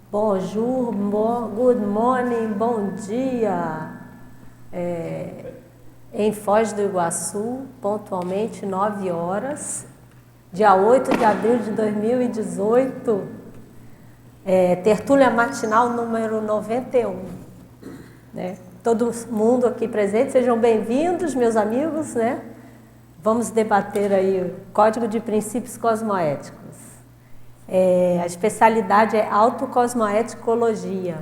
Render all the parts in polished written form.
Bonjour, good morning, bom dia. Em Foz do Iguaçu, pontualmente 9 horas, dia 8 de abril de 2018, tertúlia matinal número 91. Né? Todo mundo aqui presente, sejam bem-vindos, meus amigos. Né? Vamos debater aí o Código de Princípios Cosmoéticos. A especialidade é autocosmoeticologia.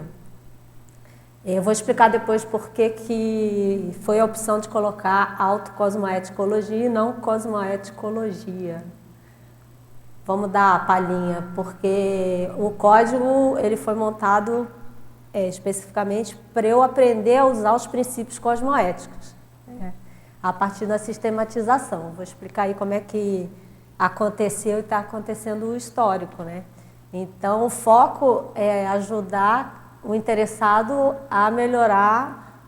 Eu vou explicar depois por que foi a opção de colocar autocosmoeticologia e não cosmoeticologia. Vamos dar a palhinha, porque o código ele foi montado especificamente para eu aprender a usar os princípios cosmoéticos, a partir da sistematização. Vou explicar aí como é que aconteceu e está acontecendo o histórico, né? Então, o foco é ajudar o interessado a melhorar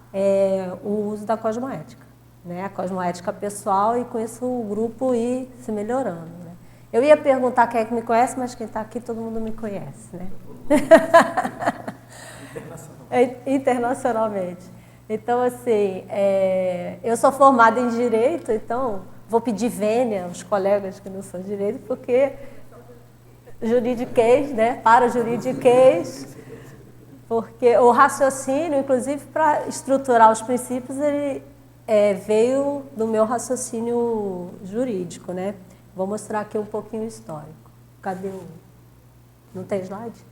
o uso da cosmoética, né? A cosmoética pessoal, e com isso o grupo ir se melhorando, né? Eu ia perguntar quem é que me conhece, mas quem está aqui todo mundo me conhece, né? Internacionalmente. Então, assim, eu sou formada em Direito, então vou pedir vênia aos colegas que não são de Direito, porque juridiquês, né? Para juridiquês, porque o raciocínio, inclusive para estruturar os princípios, ele veio do meu raciocínio jurídico, né? Vou mostrar aqui um pouquinho histórico. Cadê o... Não tem slide?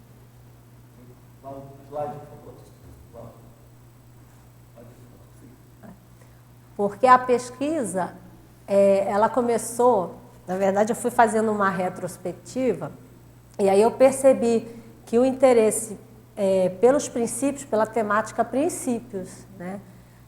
Porque a pesquisa, ela começou, na verdade eu fui fazendo uma retrospectiva, e aí eu percebi que o interesse pelos princípios, pela temática princípios, né?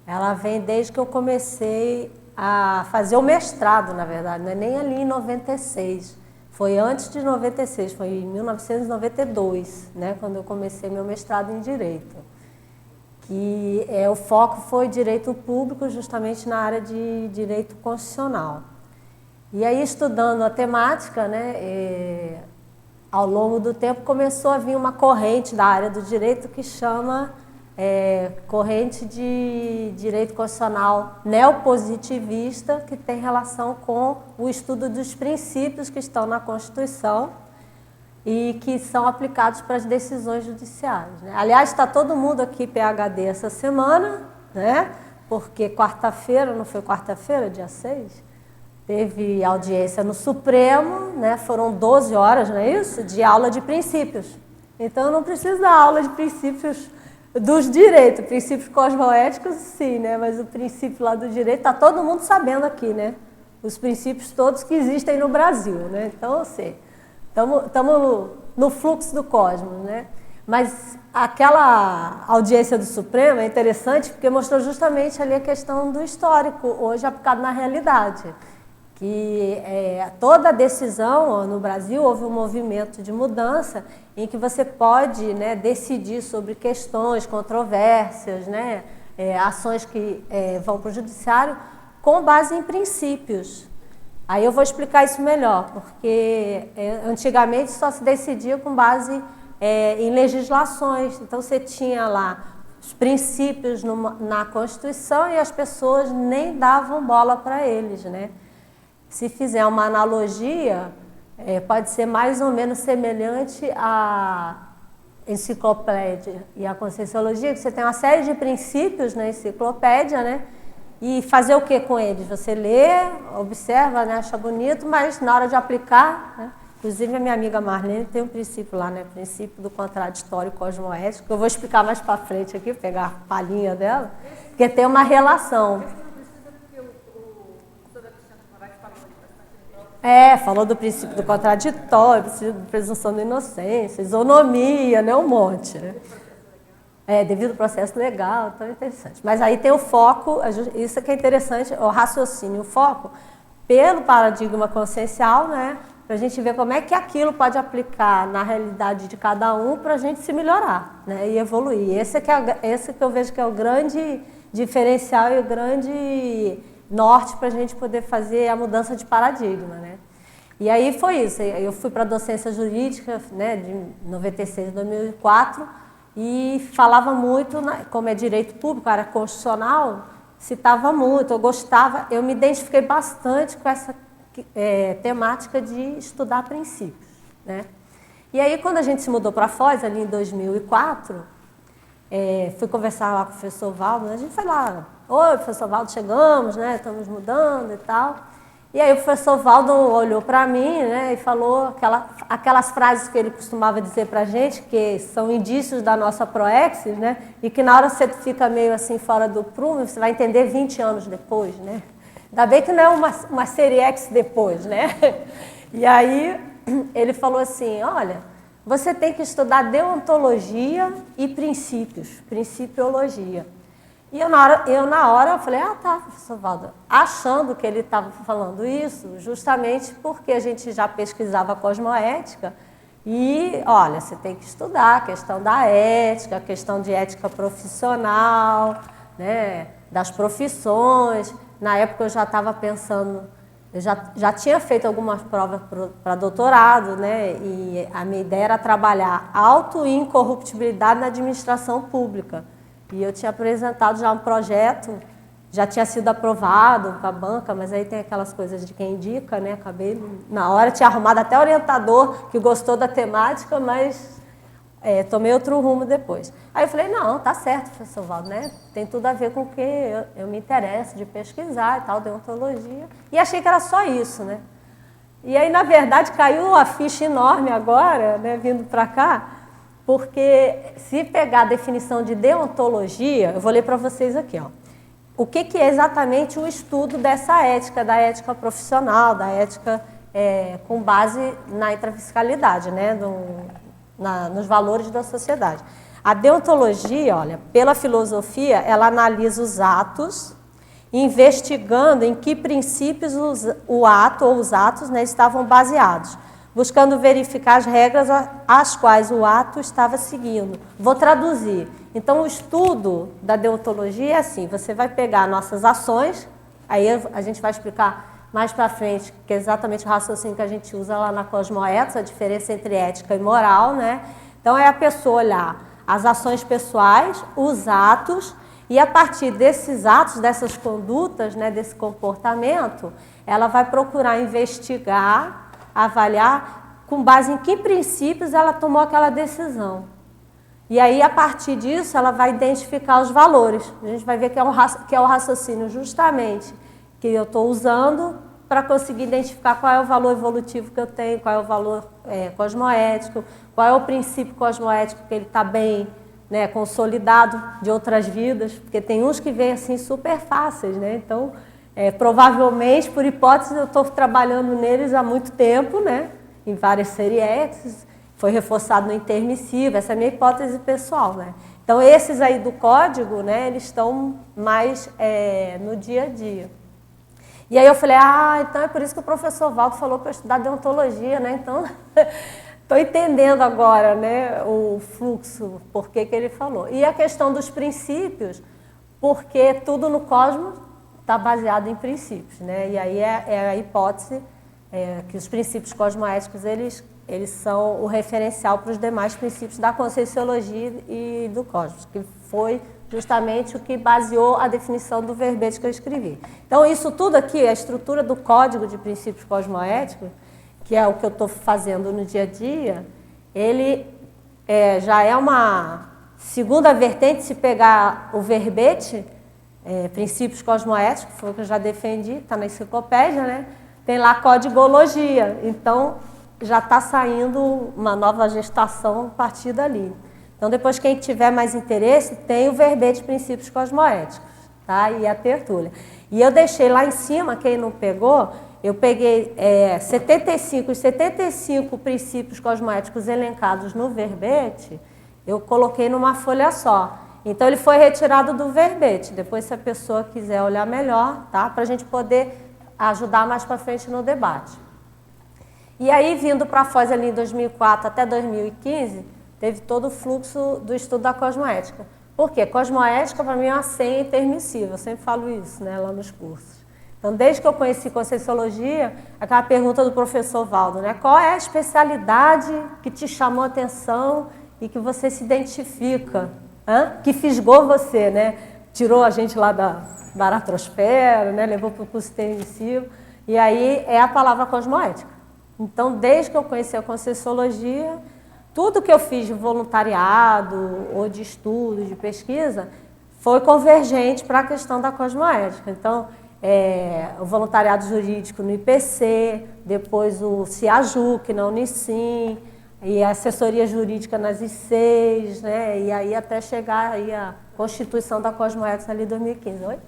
Ela vem desde que eu comecei a fazer o mestrado, na verdade, não é nem ali em 96, foi antes de 96, foi em 1992, né? Quando eu comecei meu mestrado em Direito. Que o foco foi direito público, justamente na área de direito constitucional. E aí, estudando a temática, né, ao longo do tempo começou a vir uma corrente da área do direito que chama corrente de direito constitucional neopositivista, que tem relação com o estudo dos princípios que estão na Constituição e que são aplicados para as decisões judiciais, né? Aliás, está todo mundo aqui PhD essa semana, né? Porque quarta-feira, não foi quarta-feira, dia 6? Teve audiência no Supremo, né? Foram 12 horas, não é isso? De aula de princípios. Então, eu não preciso dar aula de princípios dos direitos, princípios cosmoéticos, sim, né? Mas o princípio lá do direito, está todo mundo sabendo aqui, né? Os princípios todos que existem no Brasil, né? Então, assim... Estamos no fluxo do cosmos, né? Mas aquela audiência do Supremo é interessante porque mostrou justamente ali a questão do histórico, hoje aplicado na realidade. Que toda decisão no Brasil houve um movimento de mudança em que você pode, né, decidir sobre questões, controvérsias, né, ações que vão para o judiciário com base em princípios. Aí eu vou explicar isso melhor, porque antigamente só se decidia com base em legislações. Então você tinha lá os princípios na Constituição e as pessoas nem davam bola para eles, né? Se fizer uma analogia, pode ser mais ou menos semelhante à enciclopédia e à Conscienciologia, que você tem uma série de princípios na enciclopédia, né? E fazer o que com eles? Você lê, observa, né, acha bonito, mas na hora de aplicar, né, Inclusive, a minha amiga Marlene tem um princípio lá, né? Princípio do contraditório cosmoético, que eu vou explicar mais para frente aqui, pegar a palhinha dela, porque tem uma relação. Falou do princípio do contraditório, princípio da presunção da inocência, isonomia, né? Um monte, né? Devido ao processo legal, tão interessante. Mas aí tem o foco, isso que é interessante, o raciocínio, o foco pelo paradigma consciencial, né? Para a gente ver como é que aquilo pode aplicar na realidade de cada um para a gente se melhorar, né? E evoluir. Esse que eu vejo que é o grande diferencial e o grande norte para a gente poder fazer a mudança de paradigma, né? E aí foi isso, eu fui para a docência jurídica, né, de 96 a 2004, e falava muito, como é direito público, era constitucional, citava muito, eu gostava, eu me identifiquei bastante com essa temática de estudar princípios, né? E aí, quando a gente se mudou para a Foz, ali em 2004, fui conversar lá com o professor Valdo, a gente foi lá, oi, professor Valdo, chegamos, né, estamos mudando e tal. E aí o professor Valdo olhou para mim, né, e falou aquelas frases que ele costumava dizer para a gente, que são indícios da nossa proexis, né, e que na hora você fica meio assim fora do prumo, você vai entender 20 anos depois, né. Ainda bem que não é uma série X depois, né. E aí ele falou assim, olha, você tem que estudar deontologia e princípios, principiologia. E eu na hora falei, tá, professor Valdo, achando que ele estava falando isso, justamente porque a gente já pesquisava cosmoética e, olha, você tem que estudar a questão da ética, a questão de ética profissional, né, das profissões. Na época eu já estava pensando, eu já tinha feito algumas provas para doutorado, né, e a minha ideia era trabalhar auto e incorruptibilidade na administração pública. E eu tinha apresentado já um projeto, já tinha sido aprovado com a banca, mas aí tem aquelas coisas de quem indica, né? Acabei, na hora, tinha arrumado até orientador que gostou da temática, mas tomei outro rumo depois. Aí eu falei, não, tá certo, professor Valdo, né? Tem tudo a ver com o que eu me interesso de pesquisar e tal, deontologia. E achei que era só isso, né? E aí, na verdade, caiu a ficha enorme agora, né, vindo para cá, porque se pegar a definição de deontologia, eu vou ler para vocês aqui, ó. O que é exatamente o estudo dessa ética, da ética profissional, da ética com base na intrafiscalidade, né, nos valores da sociedade. A deontologia, olha, pela filosofia, ela analisa os atos, investigando em que princípios o ato ou os atos, né, estavam baseados, buscando verificar as regras às quais o ato estava seguindo. Vou traduzir. Então, o estudo da deontologia é assim, você vai pegar nossas ações, aí a gente vai explicar mais para frente, que é exatamente o raciocínio que a gente usa lá na Cosmoética, a diferença entre ética e moral, né? Então, é a pessoa olhar as ações pessoais, os atos, e a partir desses atos, dessas condutas, né, desse comportamento, ela vai procurar investigar, avaliar com base em que princípios ela tomou aquela decisão. E aí, a partir disso, ela vai identificar os valores. A gente vai ver que é o raciocínio justamente que eu estou usando para conseguir identificar qual é o valor evolutivo que eu tenho, qual é o valor cosmoético, qual é o princípio cosmoético que ele está bem, né, consolidado de outras vidas, porque tem uns que vêm assim super fáceis, né? Então, provavelmente, por hipótese, eu estou trabalhando neles há muito tempo, né? Em várias séries, foi reforçado no intermissivo, essa é a minha hipótese pessoal, né? Então, esses aí do código, né, eles estão mais no dia a dia. E aí eu falei, então é por isso que o professor Valdo falou para eu estudar deontologia, né? Então, estou entendendo agora, né, o fluxo, por que ele falou. E a questão dos princípios, porque tudo no cosmos está baseado em princípios, né? E aí é a hipótese que os princípios cosmoéticos, eles são o referencial para os demais princípios da conscienciologia e do cosmos, que foi justamente o que baseou a definição do verbete que eu escrevi. Então, isso tudo aqui, a estrutura do código de princípios cosmoéticos, que é o que eu estou fazendo no dia a dia, ele já é uma segunda vertente, se pegar o verbete, princípios cosmoéticos, foi o que eu já defendi, está na enciclopédia, né? Tem lá codigologia. Então, já está saindo uma nova gestação a partir dali. Então, depois, quem tiver mais interesse, tem o verbete Princípios Cosmoéticos, tá? E a tertúlia. E eu deixei lá em cima, quem não pegou, eu peguei os 75 princípios cosmoéticos elencados no verbete, eu coloquei numa folha só. Então, ele foi retirado do verbete. Depois, se a pessoa quiser olhar melhor, tá? Para a gente poder ajudar mais para frente no debate. E aí, vindo para a Foz ali em 2004 até 2015, teve todo o fluxo do estudo da cosmoética. Por quê? Cosmoética, para mim, é uma senha intermissiva. Eu sempre falo isso, né, lá nos cursos. Então, desde que eu conheci Conscienciologia, aquela pergunta do professor Valdo, né? Qual é a especialidade que te chamou a atenção e que você se identifica? Que fisgou você, né? Tirou a gente lá da baratrosfera, né? Levou para o curso intermissivo. E aí é a palavra cosmoética. Então, desde que eu conheci a Conscienciologia, tudo que eu fiz de voluntariado ou de estudo, de pesquisa, foi convergente para a questão da cosmoética. Então, o voluntariado jurídico no IPC, depois o CIAJUC na Unicim, e a assessoria jurídica nas ICs, né? E aí até chegar aí a constituição da cosmoética ali em 2015. Oi?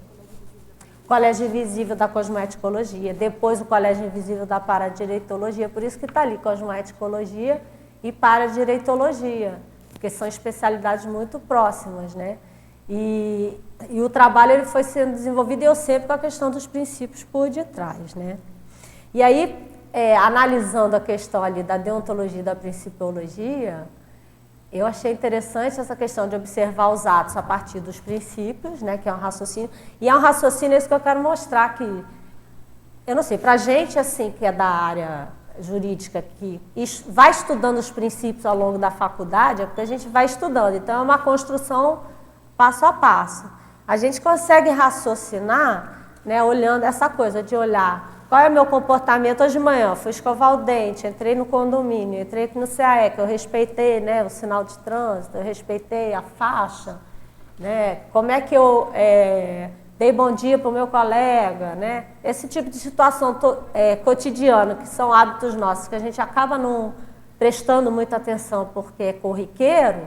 Colégio Invisível da Cosmoeticologia, depois o Colégio Invisível da Paradireitologia, por isso que está ali Cosmoeticologia e Paradireitologia, porque são especialidades muito próximas, né? E o trabalho ele foi sendo desenvolvido, e eu sempre com a questão dos princípios por detrás, né? E aí, analisando a questão ali da deontologia e da principiologia, eu achei interessante essa questão de observar os atos a partir dos princípios, né, que é um raciocínio, e é um raciocínio esse que eu quero mostrar que, eu não sei, para a gente assim, que é da área jurídica, que vai estudando os princípios ao longo da faculdade, é porque a gente vai estudando, então é uma construção passo a passo. A gente consegue raciocinar, né, olhando essa coisa de olhar qual é o meu comportamento hoje de manhã. Fui escovar o dente, entrei no condomínio, entrei aqui no CAE, que eu respeitei, né, o sinal de trânsito, eu respeitei a faixa, né, como é que eu dei bom dia para o meu colega, né, esse tipo de situação cotidiana, que são hábitos nossos, que a gente acaba não prestando muita atenção porque é corriqueiro,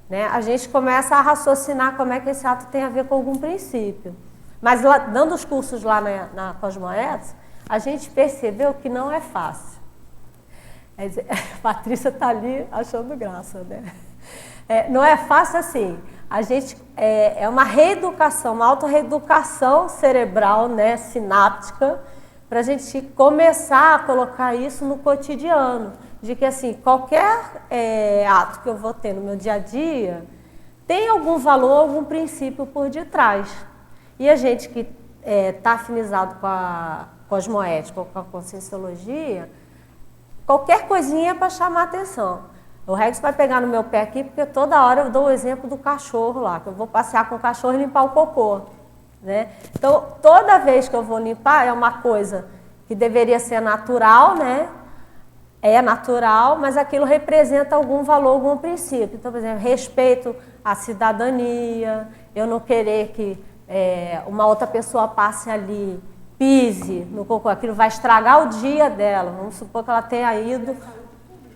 né, a gente começa a raciocinar como é que esse ato tem a ver com algum princípio. Mas lá, dando os cursos lá na Cosmoética, a gente percebeu que não é fácil. A Patrícia está ali achando graça, né? Não é fácil assim. A gente, é uma reeducação, uma autorreeducação cerebral, né, sináptica, para a gente começar a colocar isso no cotidiano. De que assim, qualquer ato que eu vou ter no meu dia a dia tem algum valor, algum princípio por detrás. E a gente que está afinizado com a cosmoética ou com a conscienciologia, qualquer coisinha é para chamar a atenção. O Rex vai pegar no meu pé aqui, porque toda hora eu dou o exemplo do cachorro lá, que eu vou passear com o cachorro e limpar o cocô, né? Então, toda vez que eu vou limpar, é uma coisa que deveria ser natural, né? É natural, mas aquilo representa algum valor, algum princípio. Então, por exemplo, respeito à cidadania, eu não querer que uma outra pessoa passe ali, pise no cocô, aquilo vai estragar o dia dela. Vamos supor que ela tenha ido...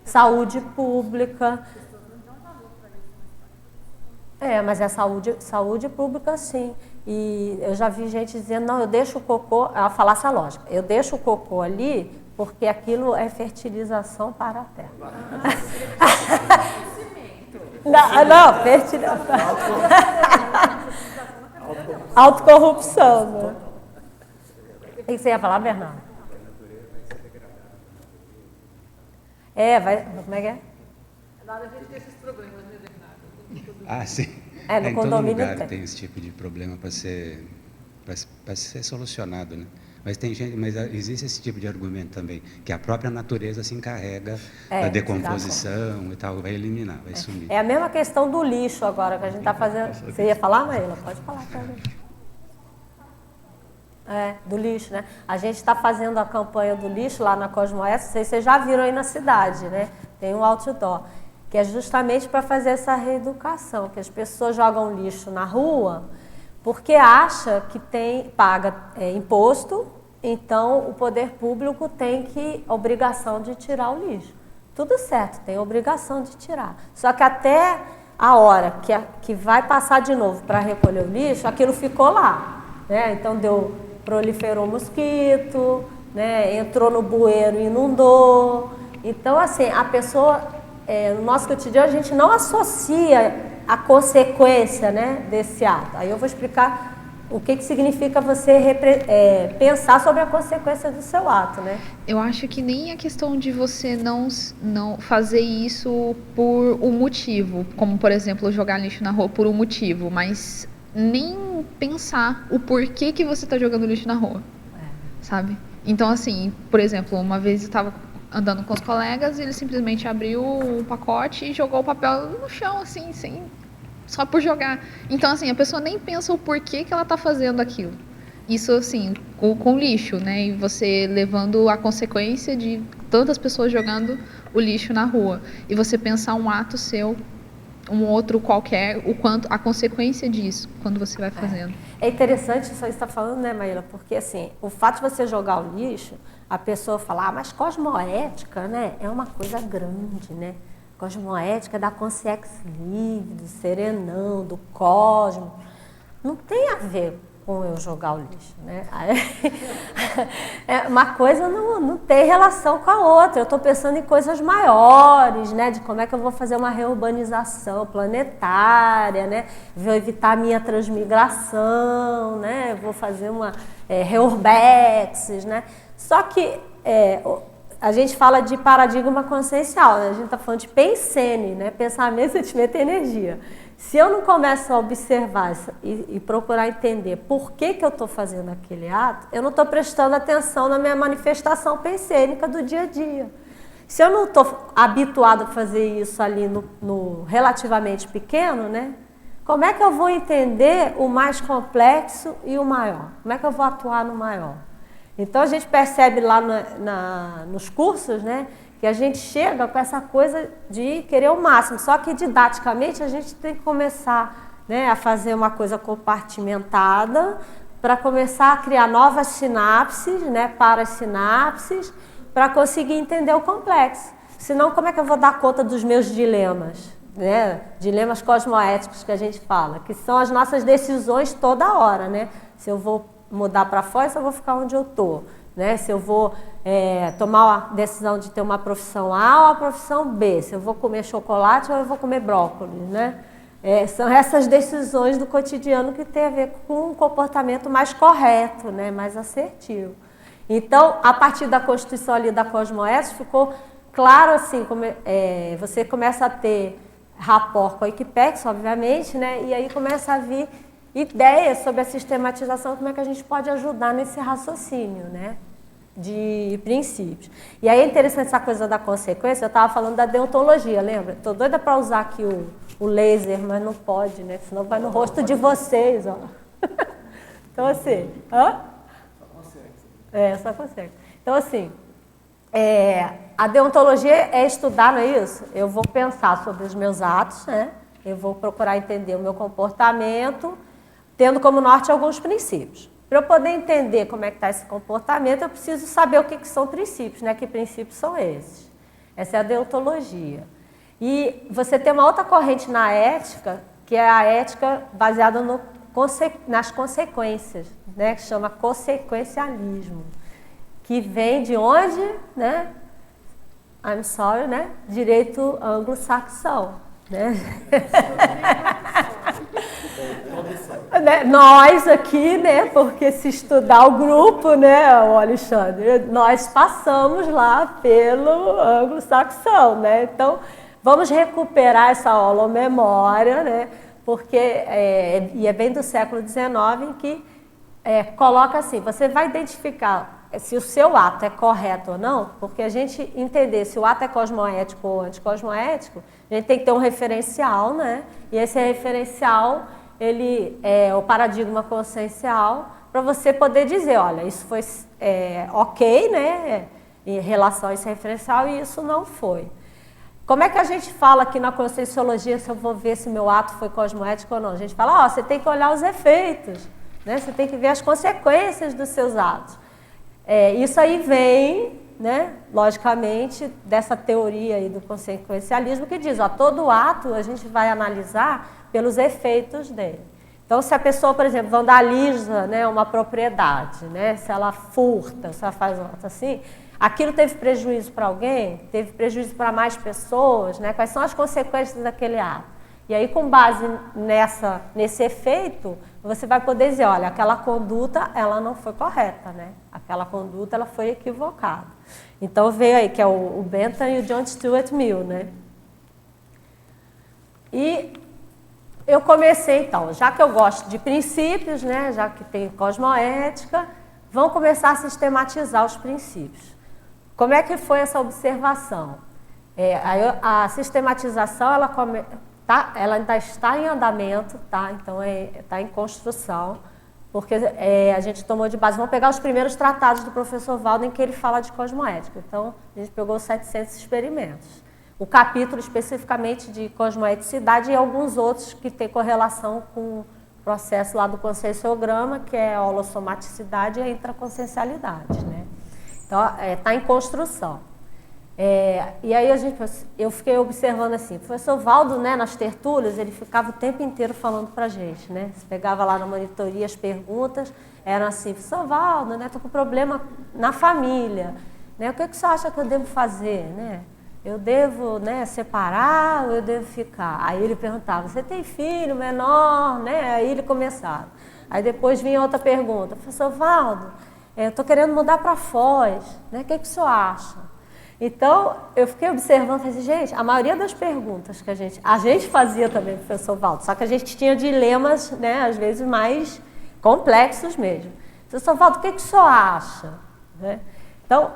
Saúde pública. Mas é saúde pública, sim. E eu já vi gente dizendo, não, eu deixo o cocô, é uma falácia lógica, eu deixo o cocô ali porque aquilo é fertilização para a terra. Não, fertilização. Autocorrupção. Né? O que você ia falar, Bernardo? Como é que é? A gente tem esses problemas, né, Bernardo? Ah, sim. No em condomínio todo lugar tem esse tipo de problema para ser solucionado, né? Mas existe esse tipo de argumento também, que a própria natureza se encarrega da decomposição e tal, vai eliminar, vai sumir. É a mesma questão do lixo agora que a gente está fazendo. Você ia falar, Maíla? Pode falar também. Do lixo, né? A gente está fazendo a campanha do lixo lá na Cosmoética, vocês já viram aí na cidade, né? Tem um outdoor, que é justamente para fazer essa reeducação, que as pessoas jogam lixo na rua porque acha que paga imposto, então o poder público tem obrigação de tirar o lixo. Tudo certo, tem obrigação de tirar. Só que até a hora que vai passar de novo para recolher o lixo, aquilo ficou lá, né? Então proliferou mosquito, né? Entrou no bueiro e inundou. Então, assim, a pessoa, no nosso cotidiano, a gente não associa a consequência, né, desse ato. Aí eu vou explicar o que significa você pensar sobre a consequência do seu ato, né? Eu acho que nem a questão de você não fazer isso por um motivo, como, por exemplo, jogar lixo na rua por um motivo, mas nem pensar o porquê que você está jogando lixo na rua, sabe? Então, assim, por exemplo, uma vez eu estava andando com os colegas e ele simplesmente abriu o pacote e jogou o papel no chão, assim, só por jogar. Então, assim, a pessoa nem pensa o porquê que ela está fazendo aquilo. Isso, assim, com lixo, né? E você levando a consequência de tantas pessoas jogando o lixo na rua. E você pensar um ato seu, um outro qualquer, a consequência disso, quando você vai fazendo. É interessante isso que você está falando, né, Maíla? Porque, assim, o fato de você jogar o lixo, a pessoa fala, mas cosmoética, né, é uma coisa grande, né? Cosmoética da consciência livre, do serenão, do cosmos. Não tem a ver com eu jogar o lixo, né? Uma coisa não tem relação com a outra. Eu estou pensando em coisas maiores, né? De como é que eu vou fazer uma reurbanização planetária, né? Vou evitar a minha transmigração, né? Vou fazer uma reurbexes, né? Só que a gente fala de paradigma consciencial, né? A gente está falando de pensene, né? Pensamento, sentimento e energia. Se eu não começo a observar e procurar entender por que eu estou fazendo aquele ato, eu não estou prestando atenção na minha manifestação pensênica do dia a dia. Se eu não estou habituado a fazer isso ali no relativamente pequeno, né? Como é que eu vou entender o mais complexo e o maior? Como é que eu vou atuar no maior? Então a gente percebe lá nos cursos, né, que a gente chega com essa coisa de querer o máximo, só que didaticamente a gente tem que começar, né, a fazer uma coisa compartimentada para começar a criar novas sinapses, né, parasinapses, para conseguir entender o complexo. Senão, como é que eu vou dar conta dos meus dilemas? Né? Dilemas cosmoéticos que a gente fala, que são as nossas decisões toda hora, né? Se eu vou mudar para fora, se eu vou ficar onde eu estou, né? Se eu vou tomar a decisão de ter uma profissão A ou a profissão B, se eu vou comer chocolate ou eu vou comer brócolis, né? São essas decisões do cotidiano que tem a ver com um comportamento mais correto, né? Mais assertivo. Então, a partir da constituição ali da cosmoética, ficou claro assim, você começa a ter rapport com a Equipex, obviamente, né? E aí começa a vir ideias sobre a sistematização, como é que a gente pode ajudar nesse raciocínio, né, de princípios. E aí é interessante essa coisa da consequência, eu estava falando da deontologia, lembra? Estou doida para usar aqui o laser, mas não pode, né, senão vai no rosto de vocês, ó. Então, assim, só consegue. Então, assim, a deontologia é estudar, não é isso? Eu vou pensar sobre os meus atos, né, eu vou procurar entender o meu comportamento, tendo como norte alguns princípios. Para eu poder entender como é que está esse comportamento, eu preciso saber o que são princípios, né? Que princípios são esses? Essa é a deontologia. E você tem uma outra corrente na ética, que é a ética baseada nas consequências, né? Que chama consequencialismo, que vem de onde? Né? I'm sorry, né? Direito anglo-saxão, né? Nós aqui, né, porque se estudar o grupo, né, o Alexandre, nós passamos lá pelo anglo-saxão, né, então vamos recuperar essa holomemória, né, porque, e é bem do século XIX, em que coloca assim, você vai identificar se o seu ato é correto ou não, porque a gente entender se o ato é cosmoético ou anticosmoético, a gente tem que ter um referencial, né, e esse referencial ele é o paradigma consciencial para você poder dizer, olha, isso foi ok, né, em relação a esse referencial e isso não foi. Como é que a gente fala aqui na conscienciologia se eu vou ver se meu ato foi cosmoético ou não? A gente fala, você tem que olhar os efeitos, né, você tem que ver as consequências dos seus atos. Isso aí vem, né, logicamente, dessa teoria aí do consequencialismo que diz, ó, todo ato a gente vai analisar pelos efeitos dele. Então, se a pessoa, por exemplo, vandaliza, né, uma propriedade, né, se ela furta, se ela faz um ato assim, aquilo teve prejuízo para alguém? Teve prejuízo para mais pessoas? Né? Quais são as consequências daquele ato? E aí, com base nesse efeito, você vai poder dizer, olha, aquela conduta, ela não foi correta, né? Aquela conduta, ela foi equivocada. Então, veio aí, que é o Bentham e o John Stuart Mill, né? E eu comecei, então, já que eu gosto de princípios, né? Já que tem cosmoética, vamos começar a sistematizar os princípios. Como é que foi essa observação? A sistematização, ela ainda está em andamento, tá? Então, está em construção, porque a gente tomou de base. Vamos pegar os primeiros tratados do professor Valdo, em que ele fala de cosmoética. Então, a gente pegou 700 experimentos. O capítulo especificamente de cosmoeticidade e alguns outros que têm correlação com o processo lá do conscienciograma, que é a holossomaticidade e a intraconsciencialidade, né? Então, está em construção. E aí eu fiquei observando assim, o professor Valdo, né, nas tertúlias, ele ficava o tempo inteiro falando para a gente, né? Você pegava lá na monitoria as perguntas, eram assim, professor Valdo, né, estou com problema na família, né? O que você acha que eu devo fazer, né? Eu devo, né, separar ou eu devo ficar? Aí ele perguntava, você tem filho menor, né? Aí ele começava. Aí depois vinha outra pergunta, professor Valdo, eu estou querendo mudar para Foz, né? O que o senhor acha? Então, eu fiquei observando, falei assim, gente, a maioria das perguntas que a gente fazia também, professor Valdo, só que a gente tinha dilemas, né, às vezes mais complexos mesmo. Professor Valdo, o que o senhor acha? Né? Então,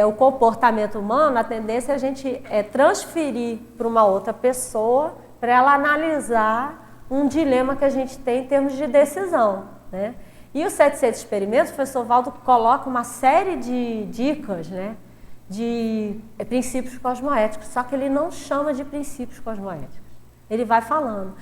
o comportamento humano, a tendência é a gente transferir para uma outra pessoa para ela analisar um dilema que a gente tem em termos de decisão, né? E os 700 experimentos, o professor Valdo coloca uma série de dicas, né, de princípios cosmoéticos, só que ele não chama de princípios cosmoéticos. Ele vai falando.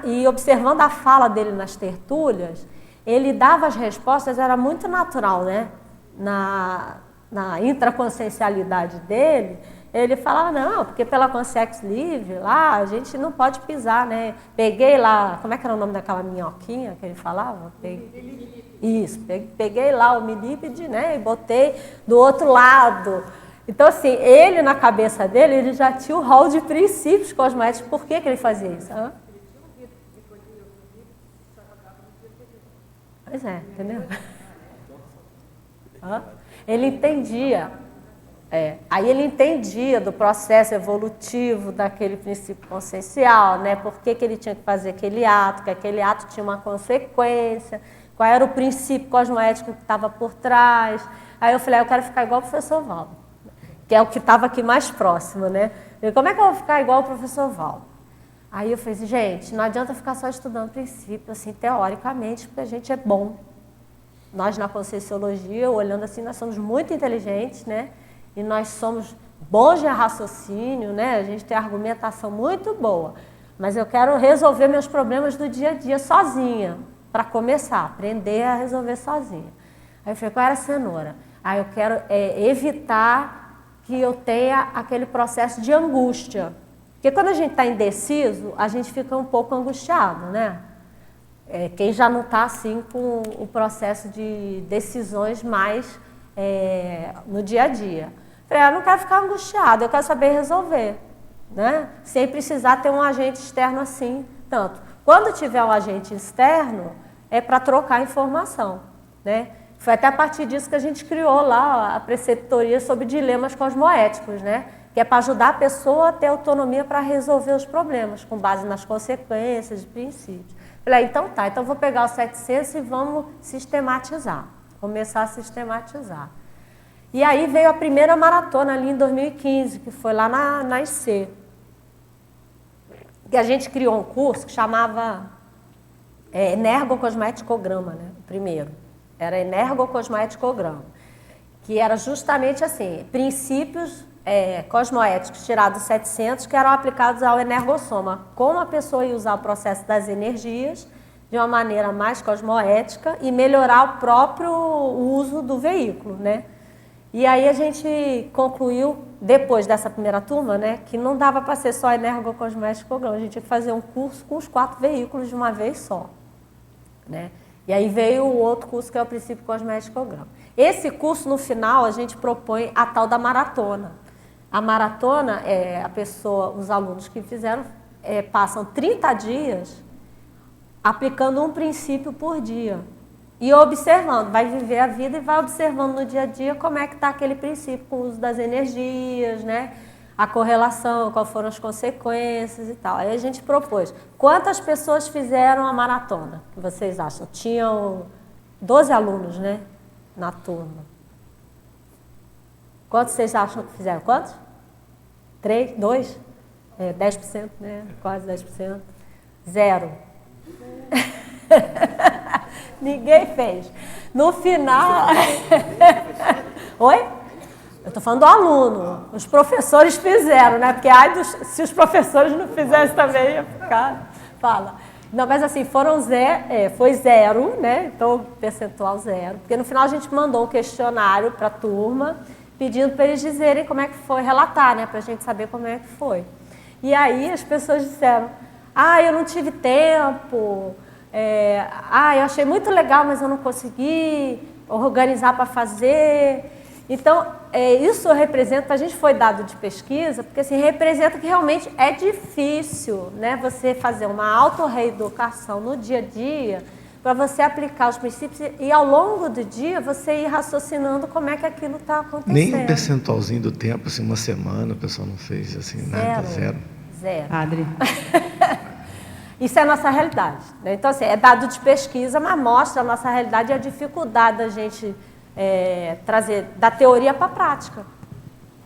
E observando a fala dele nas tertúlias, ele dava as respostas, era muito natural, né? Na intraconsciencialidade dele, ele falava, não, porque pela consciência livre, lá, a gente não pode pisar, né? Peguei lá, como é que era o nome daquela minhoquinha que ele falava? Peguei lá o milípede, né, e botei do outro lado. Então, assim, ele, na cabeça dele, ele já tinha o rol de princípios cosmoéticos. Por que ele fazia isso? Hã? Pois é, entendeu? Hã? Ele entendia. Aí ele entendia do processo evolutivo daquele princípio consciencial, né? Por que ele tinha que fazer aquele ato, que aquele ato tinha uma consequência, qual era o princípio cosmoético que estava por trás. Aí eu falei, eu quero ficar igual o professor Valdo, que é o que estava aqui mais próximo, né? Eu falei, como é que eu vou ficar igual o professor Valdo? Aí eu falei, gente, não adianta ficar só estudando princípio, assim, teoricamente, porque a gente é bom. Nós, na Conscienciologia, olhando assim, nós somos muito inteligentes, né? E nós somos bons de raciocínio, né? A gente tem argumentação muito boa. Mas eu quero resolver meus problemas do dia a dia sozinha, para começar, aprender a resolver sozinha. Aí eu falei, qual era a cenoura? Aí eu quero evitar que eu tenha aquele processo de angústia. Porque quando a gente está indeciso, a gente fica um pouco angustiado, né? Quem já não está assim com o processo de decisões mais no dia a dia. Falei, eu não quero ficar angustiado, eu quero saber resolver, né? Sem precisar ter um agente externo assim, tanto. Quando tiver um agente externo, é para trocar informação, né? Foi até a partir disso que a gente criou lá a preceptoria sobre dilemas cosmoéticos, né? Que é para ajudar a pessoa a ter autonomia para resolver os problemas, com base nas consequências, princípios. Falei, então tá, então vou pegar os 700 e vamos sistematizar, começar a sistematizar. E aí veio a primeira maratona ali em 2015, que foi lá na IC. Que a gente criou um curso que chamava Energocosmoeticograma, né? O primeiro. Era Energocosmoeticograma. Que era justamente assim, princípios cosmoéticos tirados dos 700 que eram aplicados ao energossoma. Como a pessoa ia usar o processo das energias, de uma maneira mais cosmoética e melhorar o próprio uso do veículo, né? E aí a gente concluiu, depois dessa primeira turma, né, que não dava para ser só energocosmético, a gente tinha que fazer um curso com os 4 veículos de uma vez só, né? E aí veio o outro curso, que é o princípio cosmético-grama. Esse curso, no final, a gente propõe a tal da maratona. A maratona, os alunos que fizeram, passam 30 dias aplicando um princípio por dia. E observando, vai viver a vida e vai observando no dia a dia como é que está aquele princípio, com o uso das energias, né? A correlação, quais foram as consequências e tal. Aí a gente propôs, quantas pessoas fizeram a maratona, que vocês acham? Tinham 12 alunos, né, na turma. Quantos vocês acham que fizeram? Quantos? 3? 2? 10%, né? Quase 10%. 0. Ninguém fez. No final... Oi? Eu estou falando do aluno. Os professores fizeram, né? Porque se os professores não fizessem também, ia ficar... Fala. Não, mas assim, foi 0, né? Então, percentual 0. Porque no final a gente mandou um questionário para a turma, pedindo para eles dizerem como é que foi, relatar, né? Para a gente saber como é que foi. E aí as pessoas disseram, eu não tive tempo... eu achei muito legal, mas eu não consegui organizar para fazer. Então, isso representa, a gente foi dado de pesquisa, porque assim, representa que realmente é difícil, né, você fazer uma autorreeducação no dia a dia, para você aplicar os princípios e ao longo do dia você ir raciocinando como é que aquilo está acontecendo. Nem um percentualzinho do tempo, assim, uma semana, o pessoal não fez assim, nada, 0. Padre. Isso é a nossa realidade, né? Então, assim, é dado de pesquisa, mas mostra a nossa realidade e a dificuldade da gente trazer da teoria para a prática,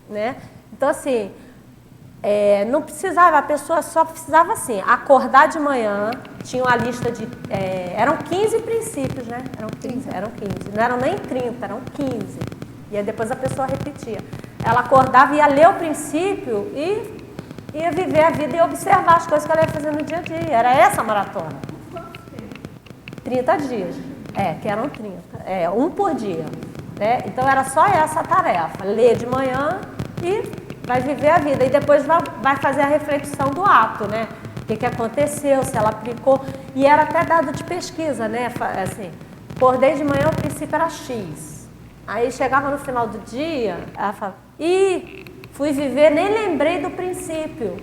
né? Então, assim, não precisava, a pessoa só precisava, assim, acordar de manhã, tinha uma lista de... eram 15 princípios, né? Eram 15, não eram nem 30, eram 15. E aí depois a pessoa repetia. Ela acordava e ia ler o princípio e... ia viver a vida e observar as coisas que ela ia fazer no dia a dia. Era essa a maratona. 30 dias. Que eram 30. Um por dia. Né? Então, era só essa a tarefa. Ler de manhã e vai viver a vida. E depois vai fazer a reflexão do ato, né? O que aconteceu, se ela aplicou. E era até dado de pesquisa, né? Assim, acordei de manhã, o princípio era X. Aí, chegava no final do dia, ela falava, fui viver, nem lembrei do princípio.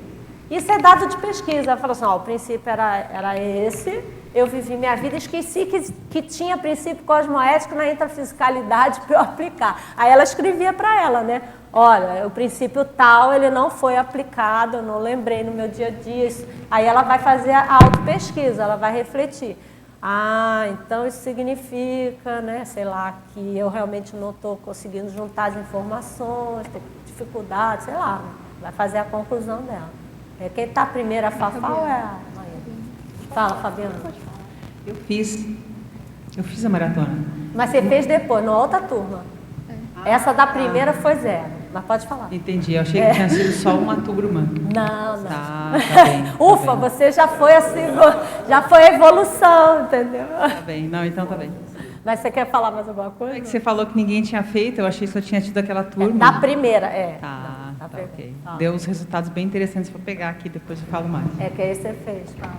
Isso é dado de pesquisa. Ela falou assim, o princípio era esse, eu vivi minha vida, esqueci que tinha princípio cosmoético na intrafisicalidade para eu aplicar. Aí ela escrevia para ela, né? Olha, o princípio tal, ele não foi aplicado, eu não lembrei no meu dia a dia. Aí ela vai fazer a autopesquisa, ela vai refletir. Então isso significa, né, sei lá, que eu realmente não estou conseguindo juntar as informações, estou com dificuldade, sei lá, né? Vai fazer a conclusão dela. Quem está primeiro a Fafá ou é a Maíra? Fala, Fabiana. Eu fiz a maratona. Mas você fez depois, na outra turma. Essa da primeira foi 0, mas pode falar. Entendi, eu achei que tinha sido só uma turma. Não. Tá bem. Ufa, bem. Você já foi assim, já foi a evolução, entendeu? Tá bem, não, então tá bem. Mas você quer falar mais alguma coisa? É que você falou que ninguém tinha feito, eu achei que só tinha tido aquela turma. Da primeira, Tá, ok. Ah. Deu uns resultados bem interessantes para pegar aqui, depois eu falo mais. Que aí você fez, fala.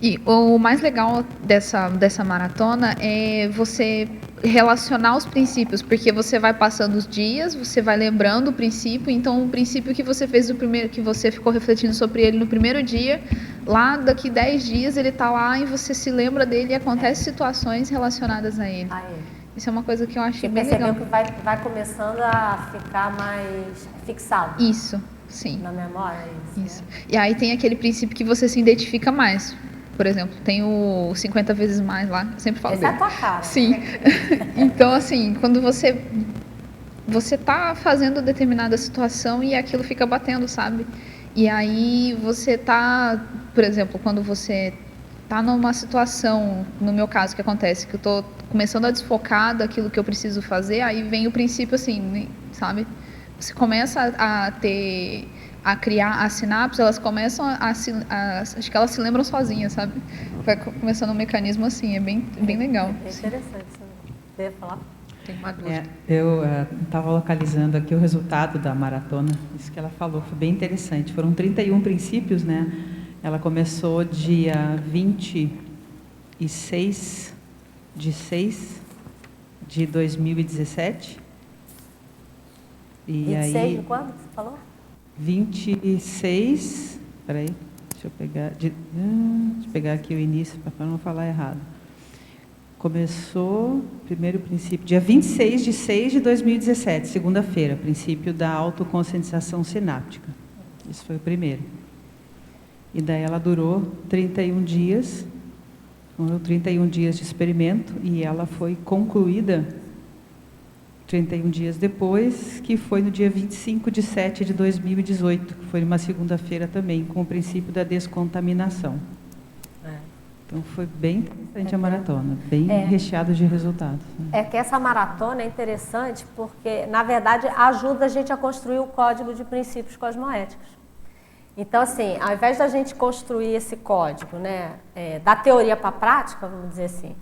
E o mais legal dessa maratona é você relacionar os princípios, porque você vai passando os dias, você vai lembrando o princípio, então o princípio que você fez que você ficou refletindo sobre ele no primeiro dia, lá daqui 10 dias ele está lá e você se lembra dele e acontecem situações relacionadas a ele. Isso é uma coisa que eu achei bem legal. Você percebeu que vai começando a ficar mais fixado. Isso, sim. Na memória, isso. E aí tem aquele princípio que você se identifica mais. Por exemplo, tem o 50 vezes mais lá, eu sempre falo dele. Essa é a tua cara. Sim. Então, assim, quando você tá fazendo determinada situação e aquilo fica batendo, sabe? E aí você tá, por exemplo, quando você tá numa situação, no meu caso que acontece, que eu tô começando a desfocar daquilo que eu preciso fazer, aí vem o princípio assim, sabe? Você começa a ter a criar as sinapses, elas começam acho que elas se lembram sozinhas, sabe? Vai começando um mecanismo assim, é bem legal. É interessante. Você ia falar? Tem uma dúvida. Eu estava localizando aqui o resultado da maratona, isso que ela falou, foi bem interessante. Foram 31 princípios, né? Ela começou dia 26 de 6 de 2017. E 26 aí, de quando você falou? 26, peraí, deixa eu pegar aqui o início para não falar errado. Começou, primeiro princípio, dia 26 de 6 de 2017, segunda-feira, princípio da autoconscientização sináptica. Isso foi o primeiro. E daí ela durou 31 dias, foram 31 dias de experimento, e ela foi concluída 31 dias depois, que foi no dia 25 de 7 de 2018, que foi uma segunda-feira também, com o princípio da descontaminação. Então, foi bem interessante a maratona, bem recheada de resultados. É que essa maratona é interessante porque, na verdade, ajuda a gente a construir o código de princípios cosmoéticos. Então, assim, ao invés da gente construir esse código, né, da teoria para a prática, vamos dizer assim,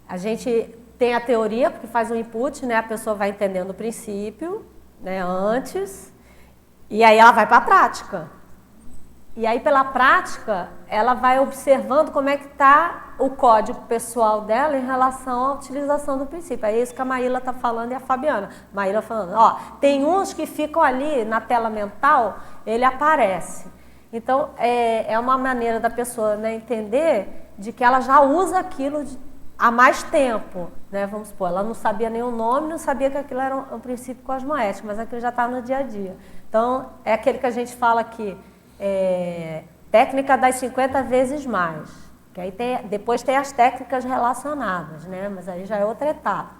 a gente tem a teoria, porque faz um input, né, a pessoa vai entendendo o princípio, né, antes, e aí ela vai para a prática. E aí, pela prática, ela vai observando como é que está o código pessoal dela em relação à utilização do princípio. É isso que a Maíla está falando e a Fabiana. Maíla falando, ó, tem uns que ficam ali na tela mental, ele aparece. Então, é uma maneira da pessoa, né, entender de que ela já usa aquilo há mais tempo. Né? Vamos supor, ela não sabia nem o nome, não sabia que aquilo era um princípio cosmoético, mas aquilo já está no dia a dia. Então, é aquele que a gente fala aqui, técnica das 50 vezes mais, que aí depois tem as técnicas relacionadas, né? Mas aí já é outra etapa.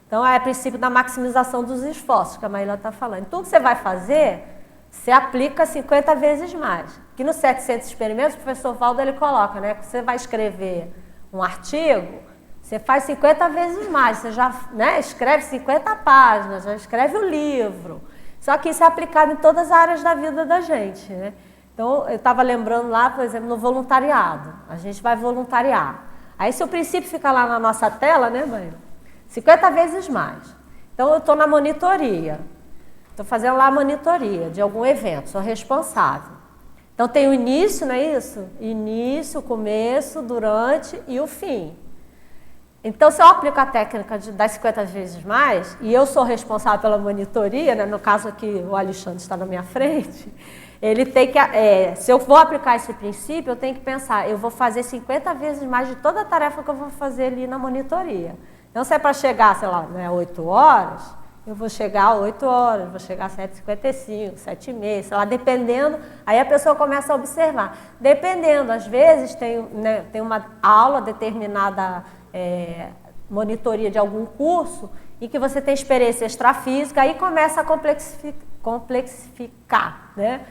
Então, é o princípio da maximização dos esforços, que a Maíla está falando. Tudo que você vai fazer, você aplica 50 vezes mais. Que no 700 experimentos, o professor Valdo ele coloca, né? Que você vai escrever um artigo, você faz 50 vezes mais, você já, né, escreve 50 páginas, já escreve o livro. Só que isso é aplicado em todas as áreas da vida da gente, né? Então, eu estava lembrando lá, por exemplo, no voluntariado. A gente vai voluntariar. Aí, se o princípio fica lá na nossa tela, né, mãe? 50 vezes mais. Então, eu estou na monitoria. Estou fazendo lá a monitoria de algum evento, sou responsável. Então, tem o início, não é isso? Início, começo, durante e o fim. Então, se eu aplico a técnica das 50 vezes mais, e eu sou responsável pela monitoria, né, no caso aqui o Alexandre está na minha frente, ele tem que, se eu vou aplicar esse princípio, eu tenho que pensar, eu vou fazer 50 vezes mais de toda a tarefa que eu vou fazer ali na monitoria. Então, se é para chegar, sei lá, né, 8 horas, eu vou chegar a 8 horas, vou chegar a 7h55, 7h30, sei lá, dependendo, aí a pessoa começa a observar. Dependendo, às vezes tem uma aula determinada, monitoria de algum curso, e que você tem experiência extrafísica, aí começa a complexificar, né?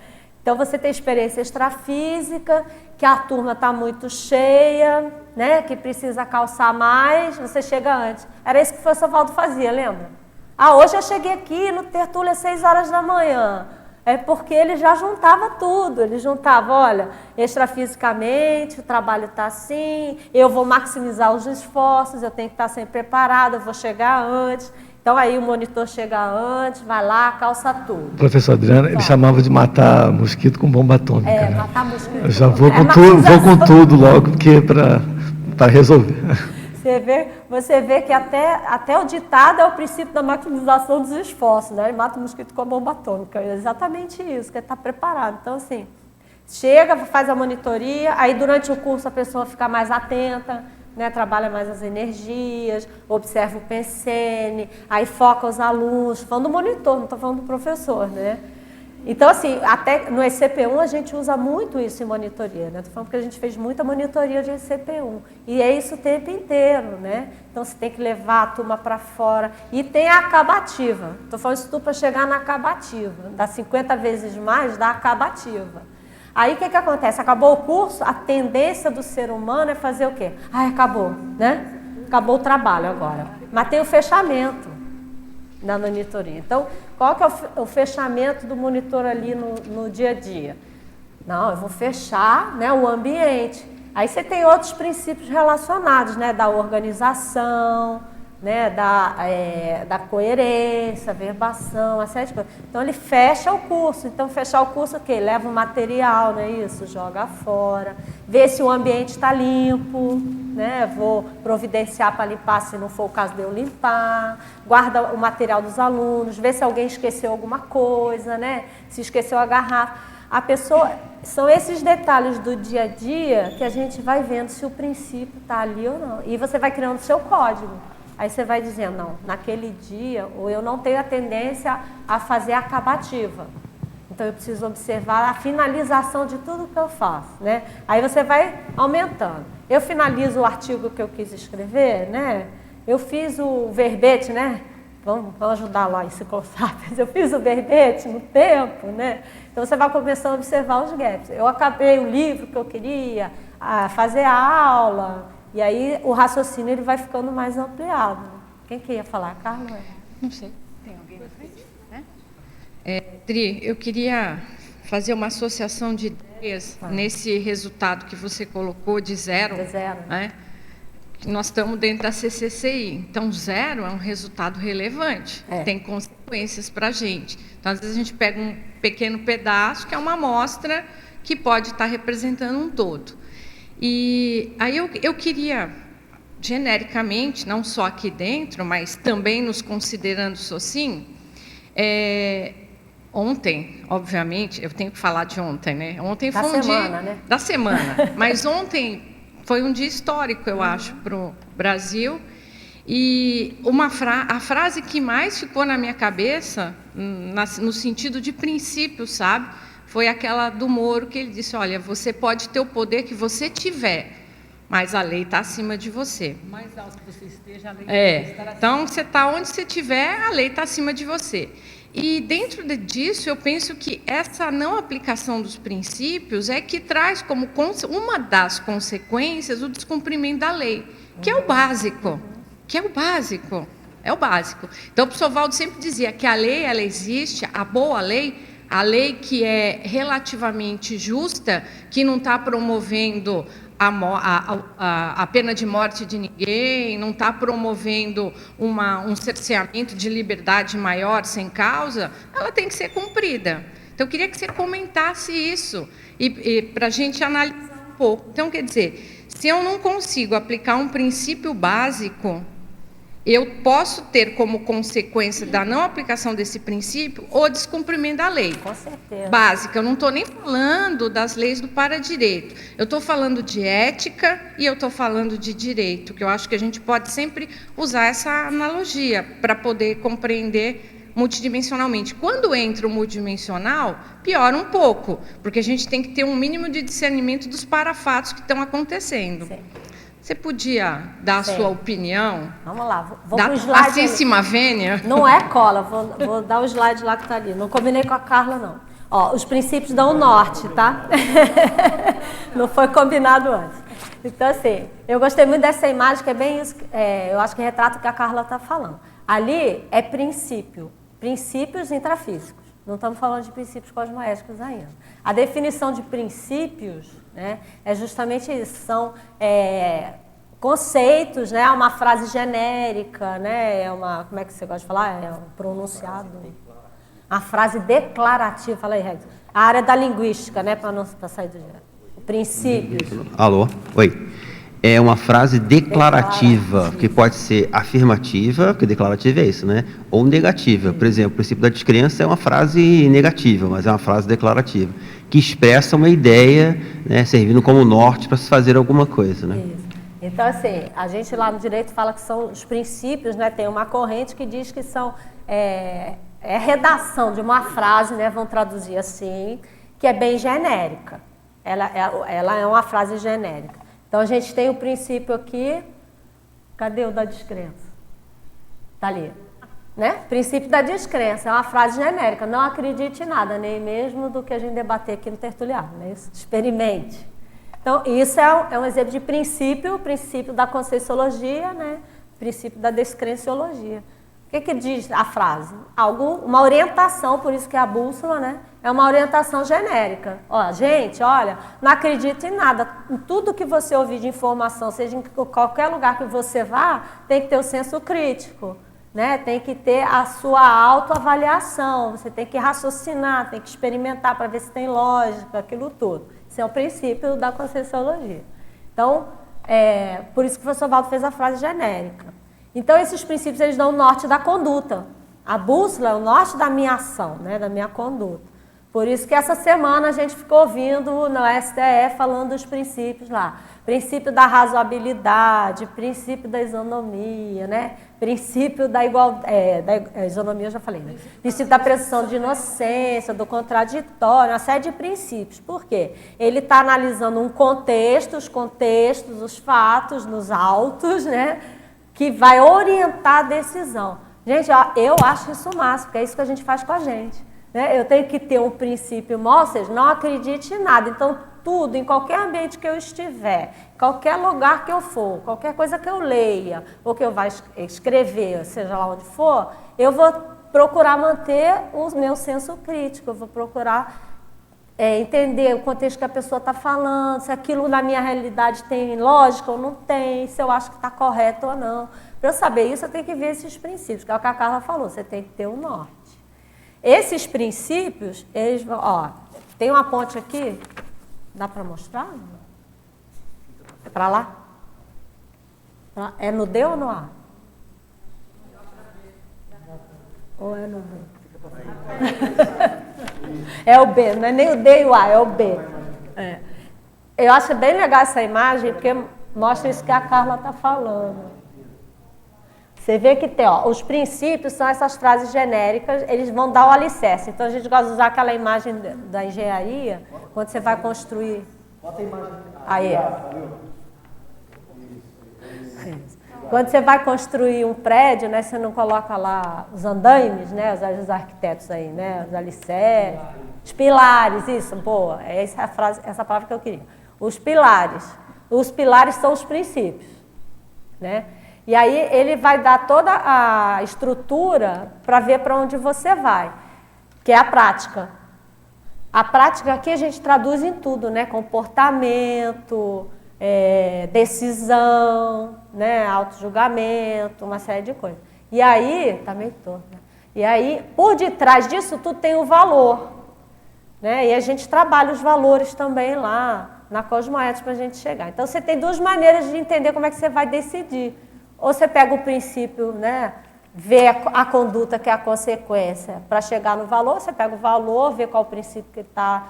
Então, você tem experiência extrafísica, que a turma está muito cheia, né? Que precisa calçar mais, você chega antes. Era isso que o professor Valdo fazia, lembra? Ah, hoje eu cheguei aqui no Tertúlia às 6 horas da manhã. É porque ele já juntava tudo, ele juntava, olha, extrafisicamente, o trabalho está assim, eu vou maximizar os esforços, eu tenho que estar sempre preparado, eu vou chegar antes. Então, aí o monitor chega antes, vai lá, calça tudo. Professor Adriana, ele chamava de matar mosquito com bomba atômica. É, né? matar mosquito. Eu já vou com tudo logo, porque para resolver. Você vê que até o ditado é o princípio da maximização dos esforços, né? Ele mata o mosquito com a bomba atômica. É exatamente isso, que ele está preparado. Então, assim, chega, faz a monitoria, aí durante o curso a pessoa fica mais atenta, né, trabalha mais as energias, observa o pensene, aí foca os alunos, falando do monitor, não estou falando do professor, né? Então, assim, até no ECP1 a gente usa muito isso em monitoria, né? Estou falando porque a gente fez muita monitoria de ECP1, e é isso o tempo inteiro, né? Então, você tem que levar a turma para fora, e tem a acabativa, estou falando isso tudo para chegar na acabativa, dá 50 vezes mais, dá acabativa. Aí, o que acontece? Acabou o curso, a tendência do ser humano é fazer o quê? Ai, acabou, né? Acabou o trabalho agora. Mas tem o fechamento. na monitoria. Então, qual que é o fechamento do monitor ali no dia a dia? Não, eu vou fechar, né, o ambiente. Aí você tem outros princípios relacionados, né, da organização, né, da coerência, verbação, uma série de coisas. Então, ele fecha o curso. Então, fechar o curso, o quê? Leva o material, não é isso? Joga fora. Vê se o ambiente está limpo, né? Vou providenciar para limpar, se não for o caso de eu limpar. Guarda o material dos alunos, vê se alguém esqueceu alguma coisa, né? Se esqueceu a garrafa. A pessoa... São esses detalhes do dia a dia que a gente vai vendo se o princípio está ali ou não. E você vai criando o seu código. Aí você vai dizendo, não, naquele dia, ou eu não tenho a tendência a fazer a acabativa. Então, eu preciso observar a finalização de tudo que eu faço, né? Aí você vai aumentando. Eu finalizo o artigo que eu quis escrever, né? Eu fiz o verbete, né? Vamos ajudar lá em Ciclosápiens. Eu fiz o verbete no tempo, né? Então, você vai começando a observar os gaps. Eu acabei o livro que eu queria, fazer a aula, e aí o raciocínio ele vai ficando mais ampliado. Quem que ia falar? Carla? Não sei. Tem alguém na frente? Tri, eu queria fazer uma associação de ideias nesse resultado que você colocou de zero. De zero. Né? Nós estamos dentro da CCCI, então zero é um resultado relevante, tem consequências para a gente. Então, às vezes a gente pega um pequeno pedaço, que é uma amostra que pode estar representando um todo. E aí eu queria, genericamente, não só aqui dentro, mas também nos considerando assim, ontem, obviamente, eu tenho que falar de ontem, né? Ontem foi um dia né? Da semana, mas ontem foi um dia histórico, eu acho, para o Brasil. E a frase que mais ficou na minha cabeça, no sentido de princípio, sabe? Foi aquela do Moro, que ele disse, olha, você pode ter o poder que você tiver, mas a lei está acima de você. Mais alto que você esteja, a lei estará acima. Então, você está onde você estiver, a lei está acima de você. E dentro disso, eu penso que essa não aplicação dos princípios é que traz como uma das consequências o descumprimento da lei, que é o básico, é o básico. Então, o professor Valdo sempre dizia que a lei, ela existe, a boa lei, a lei que é relativamente justa, que não está promovendo a pena de morte de ninguém, não está promovendo um cerceamento de liberdade maior sem causa, ela tem que ser cumprida. Então, eu queria que você comentasse isso, e para a gente analisar um pouco. Então, quer dizer, se eu não consigo aplicar um princípio básico, eu posso ter como consequência da não aplicação desse princípio o descumprimento da lei. Com certeza. Básica. Eu não estou nem falando das leis do paradireito. Eu estou falando de ética e eu estou falando de direito, que eu acho que a gente pode sempre usar essa analogia para poder compreender multidimensionalmente. Quando entra o multidimensional, piora um pouco, porque a gente tem que ter um mínimo de discernimento dos parafatos que estão acontecendo. Sim. Você podia dar a sua opinião? Vamos lá, vou para o slide. Acíssima vênia? Não é cola, vou dar o slide lá que está ali. Não combinei com a Carla, não. Ó, os princípios dão o norte, tá? Não foi combinado antes. Então, assim, eu gostei muito dessa imagem, que é bem isso, eu acho que retrata o que a Carla está falando. Ali é princípio, princípios intrafísicos. Não estamos falando de princípios cosmoéticos ainda. A definição de princípios, né, é justamente isso, são conceitos, né, uma frase genérica, né, como é que você gosta de falar? É um pronunciado. A frase declarativa, fala aí, Rex. A área da linguística, né, para sair do direto. Princípios. Alô? Oi. É uma frase declarativa, que pode ser afirmativa, porque declarativa é isso, né? Ou negativa. Por exemplo, o princípio da descrença é uma frase negativa, mas é uma frase declarativa, que expressa uma ideia, né, servindo como norte para se fazer alguma coisa, né? Isso. Então, assim, a gente lá no direito fala que são os princípios, né? Tem uma corrente que diz que são redação de uma frase, né? Vão traduzir assim, que é bem genérica. Ela é uma frase genérica. Então, a gente tem o princípio aqui, cadê o da descrença? Está ali, né? Princípio da descrença, é uma frase genérica, não acredite em nada, nem mesmo do que a gente debater aqui no tertuliano, né? Isso, experimente. Então, isso é um exemplo de princípio, o princípio da conscienciologia, né? Princípio da descrenciologia. que diz a frase? Uma orientação, por isso que é a bússola, né? É uma orientação genérica. Ó, gente, olha, não acredite em nada. Em tudo que você ouvir de informação, seja em qualquer lugar que você vá, tem que ter o senso crítico, né? Tem que ter a sua autoavaliação. Você tem que raciocinar, tem que experimentar para ver se tem lógica, aquilo tudo. Esse é o princípio da Conscienciologia. Então, por isso que o professor Valdo fez a frase genérica. Então, esses princípios, eles dão o norte da conduta. A bússola é o norte da minha ação, né, da minha conduta. Por isso que essa semana a gente ficou ouvindo no STF falando dos princípios lá. Princípio da razoabilidade, princípio da isonomia, né? Princípio da igualdade, da isonomia eu já falei, né? Princípio da presunção de inocência, do contraditório, uma série de princípios. Por quê? Ele está analisando um contexto, os contextos, os fatos nos autos, né? Que vai orientar a decisão. Gente, ó, eu acho isso o máximo, porque é isso que a gente faz com a gente. Né? Eu tenho que ter um princípio maior, ou seja, não acredite em nada. Então, tudo, em qualquer ambiente que eu estiver, qualquer lugar que eu for, qualquer coisa que eu leia, ou que eu vá escrever, seja lá onde for, eu vou procurar manter o meu senso crítico, eu vou procurar entender o contexto que a pessoa está falando, se aquilo na minha realidade tem lógica ou não tem, se eu acho que está correto ou não. Para eu saber isso, eu tenho que ver esses princípios, que é o que a Carla falou, você tem que ter um norte. Esses princípios, eles vão... Ó, tem uma ponte aqui, dá para mostrar? É para lá? É no D ou no A? Ou é no B? É o B, não é nem o D e o A, é o B. Eu acho bem legal essa imagem, porque mostra isso que a Carla está falando. Você vê que tem, ó, os princípios são essas frases genéricas, eles vão dar o alicerce. Então a gente gosta de usar aquela imagem da engenharia, quando você vai construir. Bota a imagem. Aí Quando você vai construir um prédio, né, você não coloca lá os andaimes, né, os arquitetos aí, né, os alicerces, os pilares, isso, boa, é essa palavra que eu queria. Os pilares são os princípios, né? E aí ele vai dar toda a estrutura para ver para onde você vai, que é a prática. A prática aqui a gente traduz em tudo, né? Comportamento, decisão, né? Autojulgamento, uma série de coisas. E aí, tá meio torto, né? E aí, por detrás disso tudo tem o valor, né? E a gente trabalha os valores também lá na Cosmoética para a gente chegar. Então você tem duas maneiras de entender como é que você vai decidir. Ou você pega o princípio, né, vê a conduta que é a consequência para chegar no valor, você pega o valor, vê qual o princípio que está...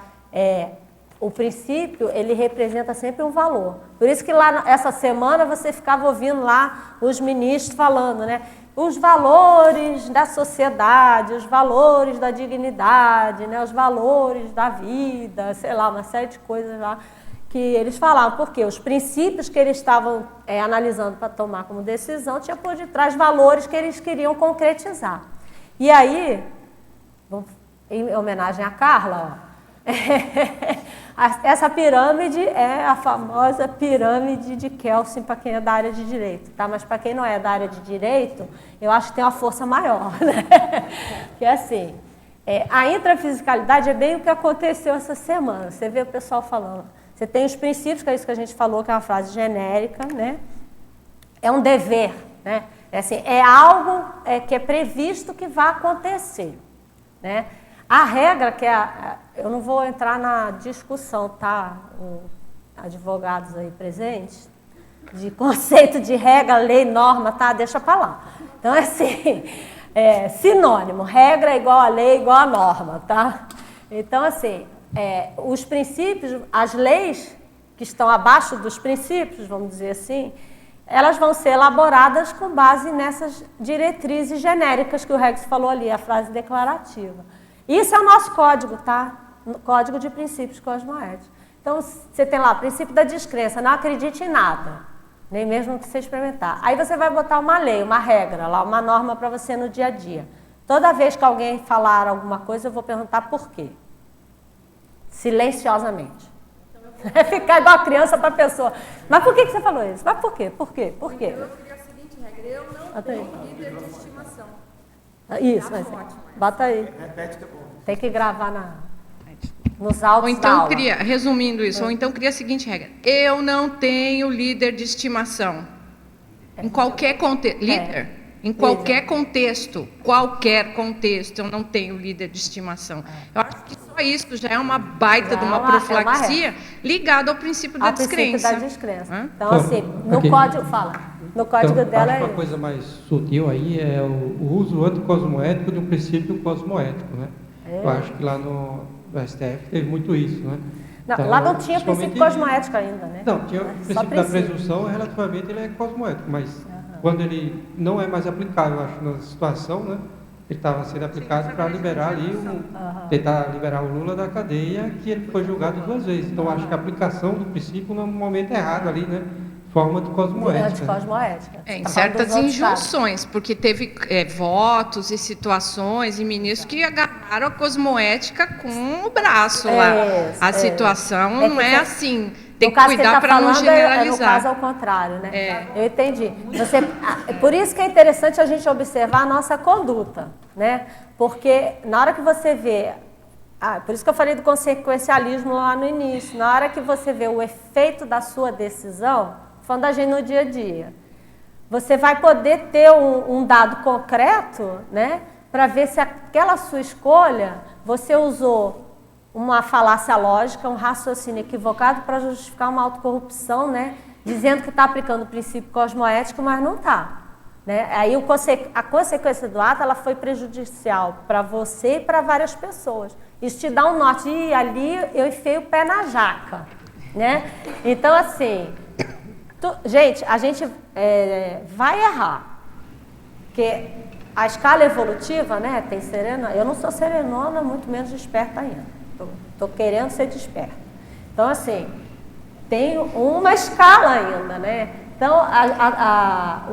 o princípio, ele representa sempre um valor. Por isso que lá, essa semana, você ficava ouvindo lá os ministros falando, né, os valores da sociedade, os valores da dignidade, né, os valores da vida, sei lá, uma série de coisas lá. Que eles falavam, porque os princípios que eles estavam analisando para tomar como decisão tinha por detrás valores que eles queriam concretizar. E aí, em homenagem a Carla, ó, essa pirâmide é a famosa pirâmide de Kelsen para quem é da área de direito, tá? Mas para quem não é da área de direito, eu acho que tem uma força maior, né? Que é assim, a intrafisicalidade é bem o que aconteceu essa semana. Você vê o pessoal falando. Você tem os princípios, que é isso que a gente falou, que é uma frase genérica, né? É um dever, né? É algo que é previsto que vai acontecer, né? A regra, que eu não vou entrar na discussão, tá? Advogados aí presentes, de conceito de regra, lei, norma, tá? Deixa para lá. Então, é assim, sinônimo, regra é igual a lei, igual a norma, tá? Então, assim... os princípios, as leis que estão abaixo dos princípios, vamos dizer assim, elas vão ser elaboradas com base nessas diretrizes genéricas que o Regis falou ali, a frase declarativa. Isso é o nosso código, tá? Código de princípios cosmoéticos. Então, você tem lá o princípio da descrença, não acredite em nada, nem mesmo que você experimentar. Aí você vai botar uma lei, uma regra, lá, uma norma para você no dia a dia. Toda vez que alguém falar alguma coisa, eu vou perguntar por quê. Silenciosamente. Ficar igual a criança para a pessoa. Mas por que você falou isso? Mas por quê? Por quê? Por quê? Eu queria a seguinte regra: eu não tenho líder de estimação. Isso, mas bota aí. Tem que gravar nos autos Ou então da aula. cria, resumindo isso, ou então cria a seguinte regra: eu não tenho líder de estimação. Em qualquer contexto. Líder? Em qualquer contexto. Qualquer contexto, eu não tenho líder de estimação. Eu acho que só isso já é uma baita de uma profilaxia ligada ao princípio da descrença. Princípio da descrença. Então, assim, no código, no código então, dela acho uma coisa mais sutil aí é o uso anticosmoético de um princípio cosmoético, né? Eu acho que lá no STF teve muito isso, né? Não, então, lá não tinha princípio cosmoético ainda, né? Não, tinha o princípio da presunção, relativamente ele é cosmoético, mas quando ele não é mais aplicável, eu acho, na situação, né? Ele estava sendo aplicado para liberar ali, tentar liberar o Lula da cadeia, que ele foi julgado 2 vezes. Então, acho que a aplicação do princípio no momento errado ali, né? Forma de cosmoética. Em certas injunções, porque teve votos e situações e ministros que agarraram a cosmoética com o braço lá. A situação não é assim. Tem que cuidar para não generalizar. No caso, ao contrário, né? Eu entendi. Por isso que é interessante a gente observar a nossa conduta, né? Porque na hora que você vê... por isso que eu falei do consequencialismo lá no início. Na hora que você vê o efeito da sua decisão, falando da gente no dia a dia, você vai poder ter um dado concreto, né? Para ver se aquela sua escolha, você usou uma falácia lógica, um raciocínio equivocado para justificar uma autocorrupção, né? Dizendo que está aplicando o princípio cosmoético, mas não está. Né? Aí a consequência do ato ela foi prejudicial para você e para várias pessoas. Isso te dá um norte. E ali eu enfiei o pé na jaca. Né? Então, assim, gente, a gente vai errar. Porque a escala evolutiva, né? Tem serena. Eu não sou serenona, muito menos desperta ainda. Estou querendo ser desperta. Então, assim, tem uma escala ainda, né? Então,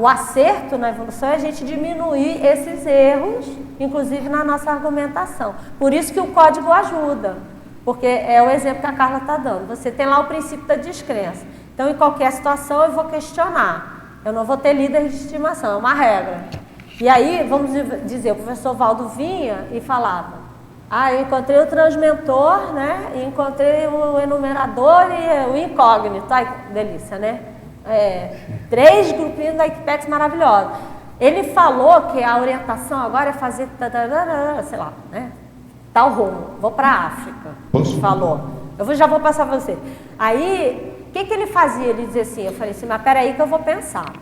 o acerto na evolução é a gente diminuir esses erros, inclusive na nossa argumentação. Por isso que o código ajuda, porque é o exemplo que a Carla está dando. Você tem lá o princípio da descrença. Então, em qualquer situação, eu vou questionar. Eu não vou ter líder de estimação, é uma regra. E aí, vamos dizer, o professor Valdo vinha e falava: eu encontrei o transmentor, né? E encontrei o enumerador e o incógnito. Ai, que delícia, né? 3 grupinhos da Equipex maravilhosos. Ele falou que a orientação agora é fazer, sei lá, né? Tal rumo, vou para a África. Ele falou. Eu já vou passar para você. Aí, o que ele fazia? Ele dizia assim, eu falei assim, mas peraí que eu vou pensar.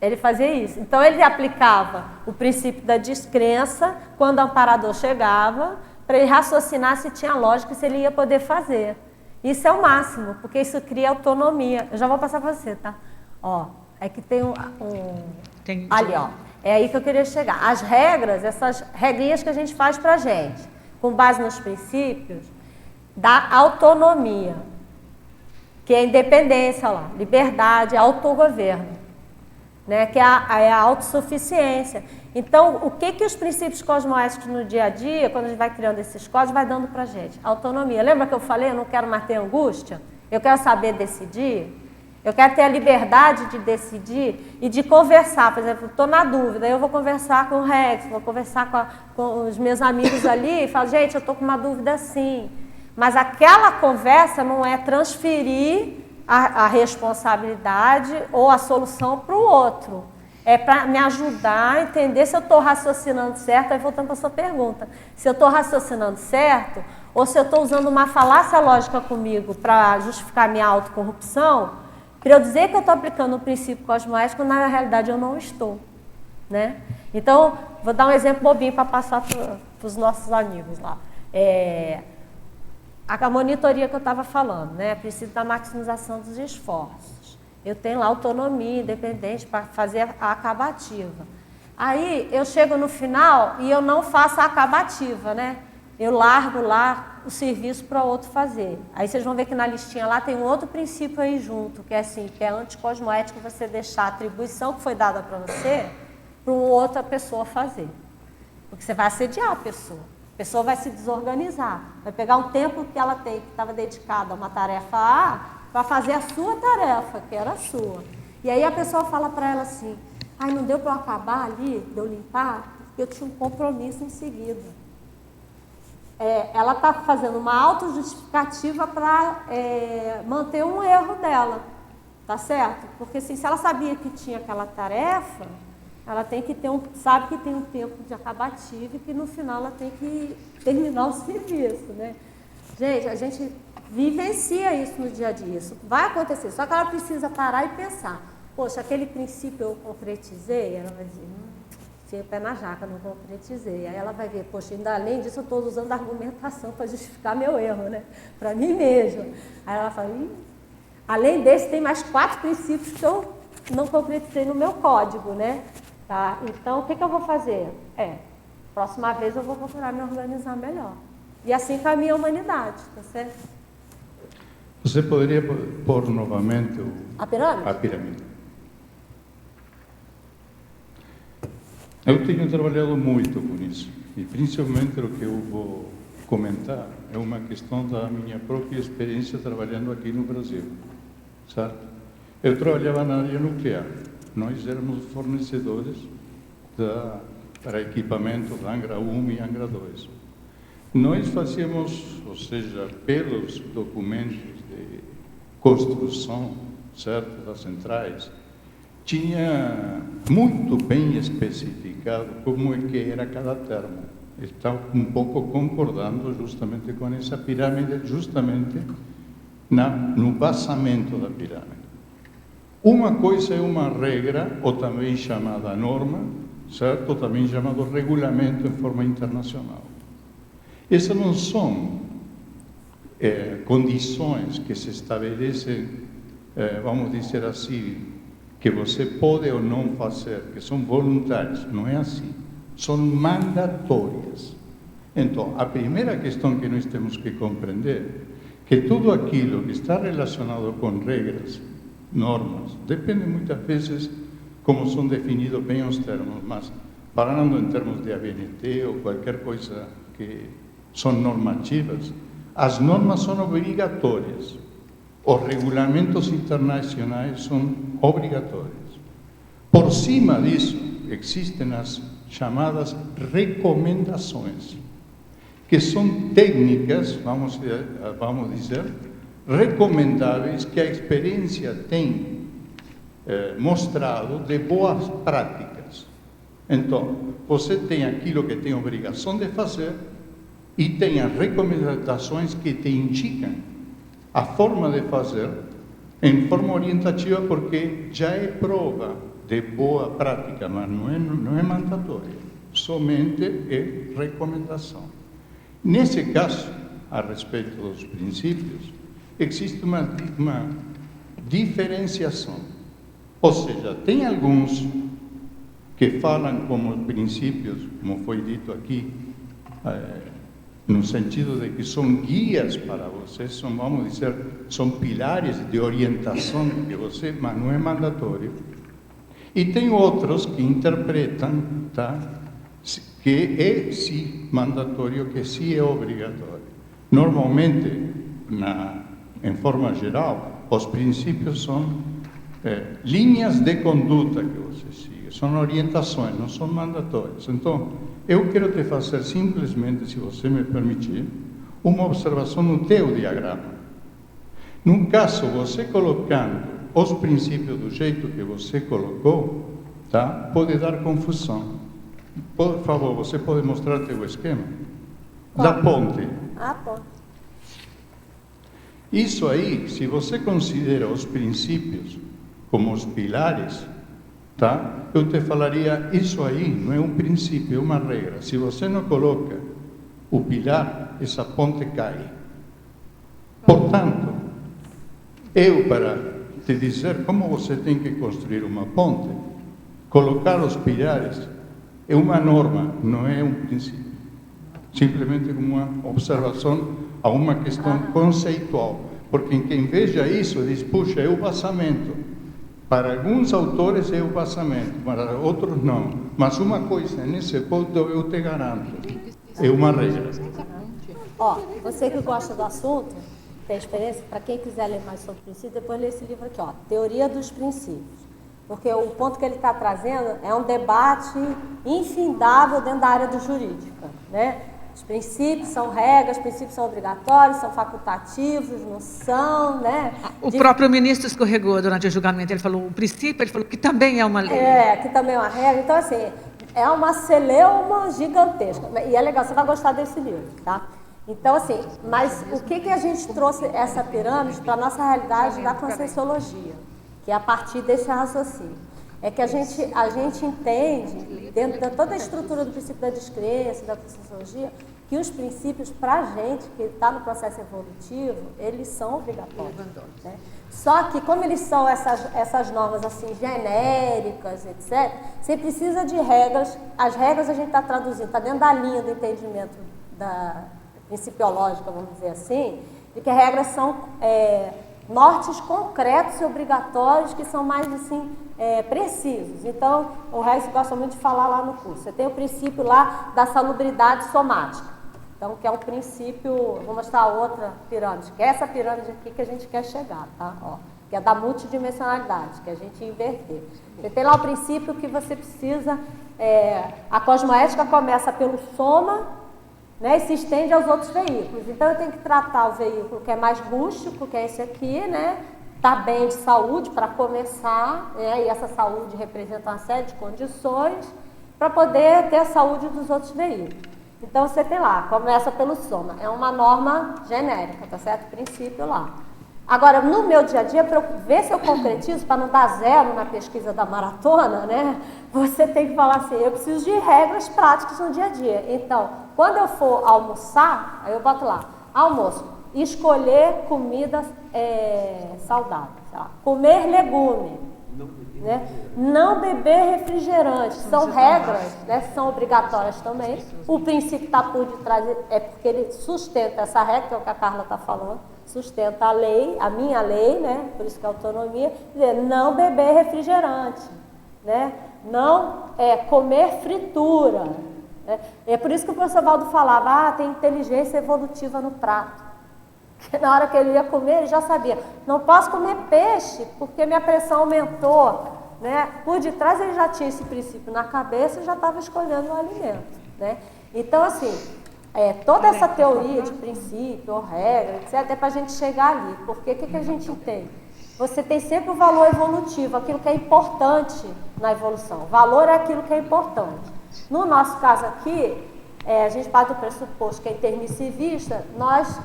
Ele fazia isso. Então, ele aplicava o princípio da descrença quando o amparador chegava, para ele raciocinar se tinha lógica e se ele ia poder fazer. Isso é o máximo, porque isso cria autonomia. Eu já vou passar para você, tá? Ó, é que tem ali, ó. É aí que eu queria chegar. As regras, essas regrinhas que a gente faz para a gente, com base nos princípios, da autonomia, que é a independência, lá, liberdade, autogoverno. Né, que é a autossuficiência. Então, o que os princípios cosmoéticos no dia a dia, quando a gente vai criando esses códigos, vai dando para a gente? Autonomia. Lembra que eu falei, eu não quero mais ter angústia? Eu quero saber decidir? Eu quero ter a liberdade de decidir e de conversar. Por exemplo, estou na dúvida, eu vou conversar com o Rex, vou conversar com os meus amigos ali e falo, gente, eu estou com uma dúvida assim. Mas aquela conversa não é transferir a responsabilidade ou a solução para o outro. É para me ajudar a entender se eu estou raciocinando certo, aí voltando para a sua pergunta, se eu estou raciocinando certo ou se eu estou usando uma falácia lógica comigo para justificar minha autocorrupção, para eu dizer que eu estou aplicando o princípio cosmoético, na realidade eu não estou. Né? Então, vou dar um exemplo bobinho para passar para os nossos amigos lá. A monitoria que eu estava falando, né? Princípio da maximização dos esforços. Eu tenho lá autonomia, independente para fazer a acabativa. Aí eu chego no final e eu não faço a acabativa, né? Eu largo lá o serviço para o outro fazer. Aí vocês vão ver que na listinha lá tem um outro princípio aí junto, que é assim, que é anticosmoético você deixar a atribuição que foi dada para você para outra pessoa fazer. Porque você vai assediar a pessoa. A pessoa vai se desorganizar, vai pegar um tempo que ela tem, que estava dedicado a uma tarefa A, para fazer a sua tarefa, que era a sua. E aí a pessoa fala para ela assim, não deu para eu acabar ali, de eu limpar? e eu tinha um compromisso em seguida. Ela está fazendo uma autojustificativa para manter um erro dela, tá certo? Porque assim, se ela sabia que tinha aquela tarefa, ela tem que ter sabe que tem um tempo de acabativo e que no final ela tem que terminar o serviço, né? Gente, a gente vivencia isso no dia a dia, isso vai acontecer, só que ela precisa parar e pensar, poxa, aquele princípio eu concretizei? Ela vai dizer, tinha pé na jaca, não concretizei. Aí ela vai ver, poxa, ainda além disso eu estou usando argumentação para justificar meu erro, né? Para mim mesma. Aí ela fala, além desse tem mais 4 princípios que eu não concretizei no meu código, né? Tá? Então, o que eu vou fazer? Próxima vez eu vou procurar me organizar melhor. E assim caminha a humanidade, tá certo? Você poderia pôr novamente a pirâmide? A pirâmide. Eu tenho trabalhado muito com isso, e principalmente o que eu vou comentar é uma questão da minha própria experiência trabalhando aqui no Brasil, certo? Eu trabalhava na área nuclear, nós éramos fornecedores para equipamentos Angra 1 e Angra 2. Nós fazíamos, ou seja, pelos documentos de construção, certo, das centrais, tinha muito bem especificado como é que era cada termo. Está um pouco concordando justamente com essa pirâmide, justamente no vazamento da pirâmide. Uma coisa é uma regra, ou também chamada norma, certo? Ou também chamado regulamento em forma internacional. Essas não são condições que se estabelecem, vamos dizer assim, que você pode ou não fazer, que são voluntárias, não é assim, são mandatórias. Então, a primeira questão que nós temos que compreender é que tudo aquilo que está relacionado com regras, normas, depende muitas vezes como são definidos bem os termos, mas falando em termos de ABNT ou qualquer coisa que são normativas, as normas são obrigatórias. Os regulamentos internacionais são obrigatórios. Por cima disso, existem as chamadas recomendações, que são técnicas, vamos dizer, recomendáveis que a experiência tem mostrado de boas práticas. Então, você tem aquilo que tem obrigação de fazer e tem as recomendações que te indicam a forma de fazer em forma orientativa, porque já é prova de boa prática, mas não é mandatória, somente é recomendação. Nesse caso, a respeito dos princípios, existe uma diferenciação. Ou seja, tem alguns que falam como princípios, como foi dito aqui, no sentido de que são guias para você, são, vamos dizer, são pilares de orientação de você, mas não é mandatório. E tem outros que interpretam, tá, que é sim mandatório, que sim é obrigatório. Normalmente, em forma geral, os princípios são linhas de conduta que você siga, são orientações, não são mandatórias. Então, eu quero te fazer simplesmente, se você me permitir, uma observação no teu diagrama. No caso, você colocando os princípios do jeito que você colocou, tá, pode dar confusão. Por favor, você pode mostrar teu esquema? Da ponte. Ponte. Isso aí, se você considera os princípios como os pilares, tá? Eu te falaria, isso aí não é um princípio, é uma regra. Se você não coloca o pilar, essa ponte cai. Portanto, para te dizer como você tem que construir uma ponte, colocar os pilares é uma norma, não é um princípio. Simplesmente uma observação a uma questão conceitual. Porque quem veja isso diz, puxa, é o vazamento. Para alguns autores é o vazamento, para outros não. Mas uma coisa, nesse ponto eu te garanto, é uma regra. Você que gosta do assunto, tem experiência, para quem quiser ler mais sobre princípios, depois lê esse livro aqui, Teoria dos Princípios. Porque o ponto que ele está trazendo é um debate infindável dentro da área do jurídica, né? Os princípios são regras, os princípios são obrigatórios, são facultativos, não são, né? O próprio ministro escorregou durante o julgamento, ele falou o princípio, ele falou que também é uma lei. Que também é uma regra. Então, assim, é uma celeuma gigantesca. E é legal, você vai gostar desse livro, tá? Então, assim, mas o que a gente trouxe essa pirâmide para a nossa realidade da Conscienciologia, que é a partir desse raciocínio? É que a gente entende, dentro de toda a estrutura do princípio da descrença, da Conscienciologia, que os princípios, para a gente, que está no processo evolutivo, eles são obrigatórios. Né? Só que, como eles são essas normas assim, genéricas, etc., você precisa de regras. As regras a gente está traduzindo, está dentro da linha do entendimento da principiológica, vamos dizer assim, de que regras são nortes concretos e obrigatórios que são mais assim, precisos. Então, o Reis gosta muito de falar lá no curso. Você tem o princípio lá da salubridade somática. Então, que é um princípio, vou mostrar outra pirâmide, que é essa pirâmide aqui que a gente quer chegar, tá? Ó, que é da multidimensionalidade, que a gente inverter. Você tem lá o princípio que você precisa, a cosmoética começa pelo soma, né, e se estende aos outros veículos. Então, eu tenho que tratar o veículo que é mais rústico, que é esse aqui, né? Está bem de saúde para começar, né, e essa saúde representa uma série de condições para poder ter a saúde dos outros veículos. Então, você tem lá, começa pelo soma, é uma norma genérica, tá certo? Princípio lá. Agora, no meu dia a dia, para ver se eu concretizo, para não dar zero na pesquisa da maratona, né, você tem que falar assim, eu preciso de regras práticas no dia a dia. Então, quando eu for almoçar, aí eu boto lá, almoço, escolher comida saudável, sei lá, comer legume, né? Não beber refrigerante, são regras, né, são obrigatórias também. O princípio está por detrás, é porque ele sustenta essa regra, que é o que a Carla está falando, sustenta a lei, a minha lei, né, por isso que é autonomia, dizer, não beber refrigerante, né, não comer fritura. Né? É por isso que o professor Valdo falava, tem inteligência evolutiva no prato. Porque na hora que ele ia comer, ele já sabia, não posso comer peixe, porque minha pressão aumentou. Né? Por detrás ele já tinha esse princípio na cabeça e já estava escolhendo o alimento. Né? Então, assim, toda essa teoria de princípio, ou regra, etc., é para a gente chegar ali. Porque o que a gente tem? Você tem sempre o valor evolutivo, aquilo que é importante na evolução. O valor é aquilo que é importante. No nosso caso aqui, a gente parte do pressuposto que é intermissivista, nós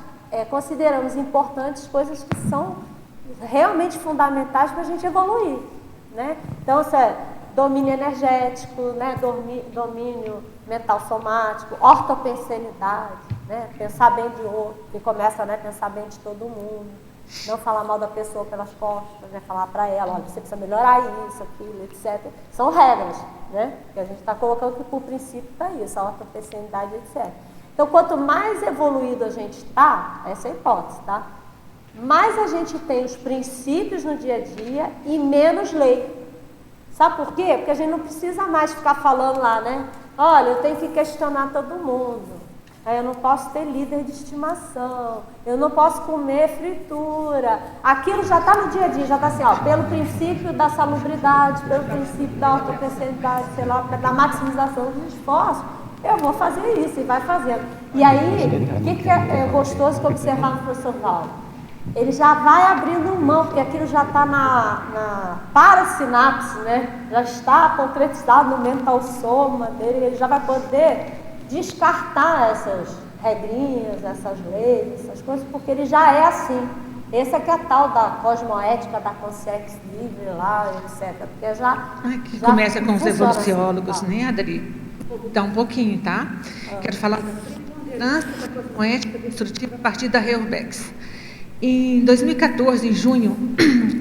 consideramos importantes coisas que são realmente fundamentais para a gente evoluir. Né? Então, isso é domínio energético, né? Domínio mental somático, ortopensenidade, né? Pensar bem de outro, que começa, né, pensar bem de todo mundo, não falar mal da pessoa pelas costas, né? Falar para ela, olha, você precisa melhorar isso, aquilo, etc. São regras, né? Que a gente está colocando que por princípio está isso, a ortopensenidade, etc. Então, quanto mais evoluído a gente está, essa é a hipótese, tá? Mais a gente tem os princípios no dia a dia e menos lei. Sabe por quê? Porque a gente não precisa mais ficar falando lá, né? Olha, eu tenho que questionar todo mundo. Eu não posso ter líder de estimação. Eu não posso comer fritura. Aquilo já está no dia a dia, já está assim, ó, pelo princípio da salubridade, pelo princípio da ortopensenidade, sei lá, da maximização dos esforços. Eu vou fazer isso e vai fazendo. E aí, o que é gostoso que observar no professor Valdo? Ele já vai abrindo mão, porque aquilo já está na parasinapse, né? Já está concretizado no mental soma dele, ele já vai poder descartar essas regrinhas, essas leis, essas coisas, porque ele já é assim. Esse é que é a tal da cosmoética, da consciência livre lá, etc. Porque já começa com os evoluciólogos, assim, né, Adri? Então, um pouquinho, tá? Quero falar da preponderância da cosmoética construtiva a partir da Heuerbeck. Em 2014, em junho,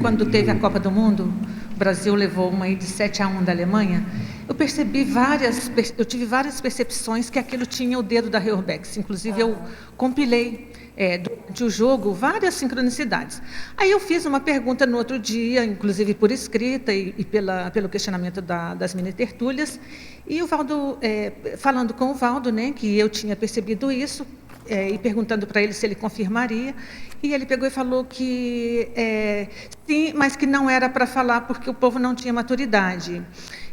quando teve a Copa do Mundo, o Brasil levou uma aí de 7-1 da Alemanha, eu tive várias percepções que aquilo tinha o dedo da Heuerbeck. Inclusive, eu compilei durante o jogo várias sincronicidades. Aí eu fiz uma pergunta no outro dia, inclusive por escrita e pelo questionamento das mini-tertúlias, e o Valdo, falando com o Valdo, né, que eu tinha percebido isso, e perguntando para ele se ele confirmaria, e ele pegou e falou que se Sim, mas que não era para falar porque o povo não tinha maturidade.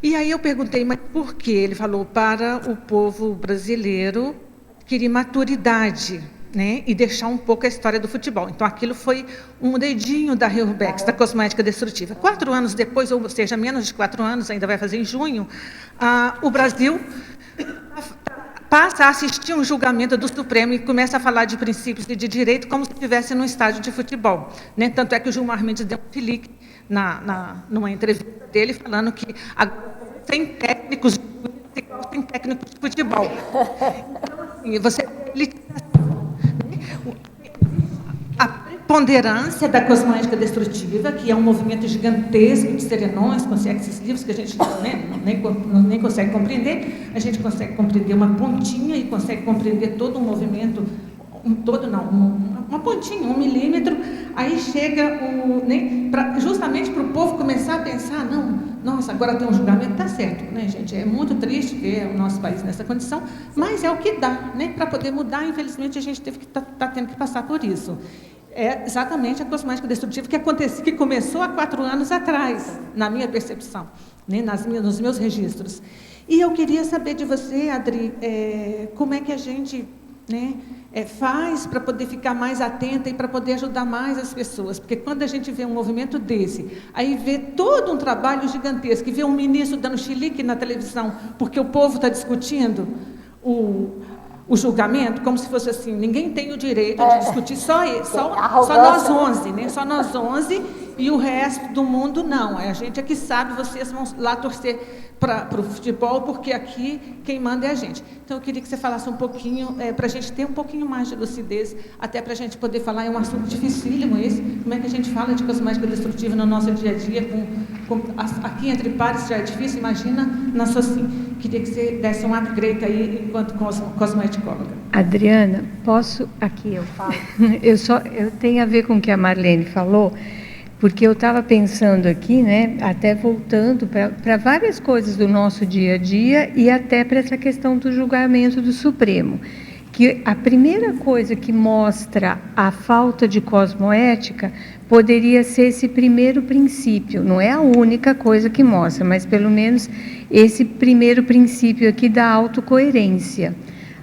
E aí eu perguntei, mas por quê? Ele falou, para o povo brasileiro adquirir maturidade, né, e deixar um pouco a história do futebol. Então, aquilo foi um dedinho da Reurbex, da cosmética destrutiva. 4 anos depois, ou seja, menos de 4 anos, ainda vai fazer em junho, o Brasil passa a assistir um julgamento do Supremo e começa a falar de princípios e de direito como se estivesse num estádio de futebol, né? Tanto é que o Gilmar Mendes deu um chilique numa entrevista dele, falando que tem técnicos de futebol. Então, assim, a preponderância da cosmética destrutiva, que é um movimento gigantesco de serenões com sexos livres, que a gente nem consegue compreender, a gente consegue compreender uma pontinha e consegue compreender todo um movimento, uma pontinha, 1 milímetro, aí chega justamente para o povo começar a pensar, nossa, agora tem um julgamento, está certo, né, gente? É muito triste ver o nosso país nessa condição, mas é o que dá, né? Para poder mudar, infelizmente, a gente teve que tá tendo que passar por isso. É exatamente a cosmética destrutiva que começou há 4 anos atrás, na minha percepção, né, nos meus registros. E eu queria saber de você, Adri, como é que a gente, né, faz para poder ficar mais atenta e para poder ajudar mais as pessoas. Porque quando a gente vê um movimento desse, aí vê todo um trabalho gigantesco, e vê um ministro dando chilique na televisão, porque o povo está discutindo o julgamento, como se fosse assim, ninguém tem o direito de discutir, só nós 11, né? Só nós 11, e o resto do mundo não. A gente é que sabe, vocês vão lá torcer para o futebol, porque aqui quem manda é a gente. Então, eu queria que você falasse um pouquinho, para a gente ter um pouquinho mais de lucidez, até para a gente poder falar, é um assunto dificílimo esse, como é que a gente fala de cosmética destrutiva no nosso dia a dia, aqui entre pares já é difícil, imagina na Socin. Queria que você desse um upgrade aí, enquanto cosmeticóloga. Adriana, posso? Aqui eu falo. Eu tenho a ver com o que a Marlene falou, porque eu estava pensando aqui, né, até voltando para várias coisas do nosso dia a dia e até para essa questão do julgamento do Supremo, que a primeira coisa que mostra a falta de cosmoética poderia ser esse primeiro princípio, não é a única coisa que mostra, mas pelo menos esse primeiro princípio aqui da autocoerência.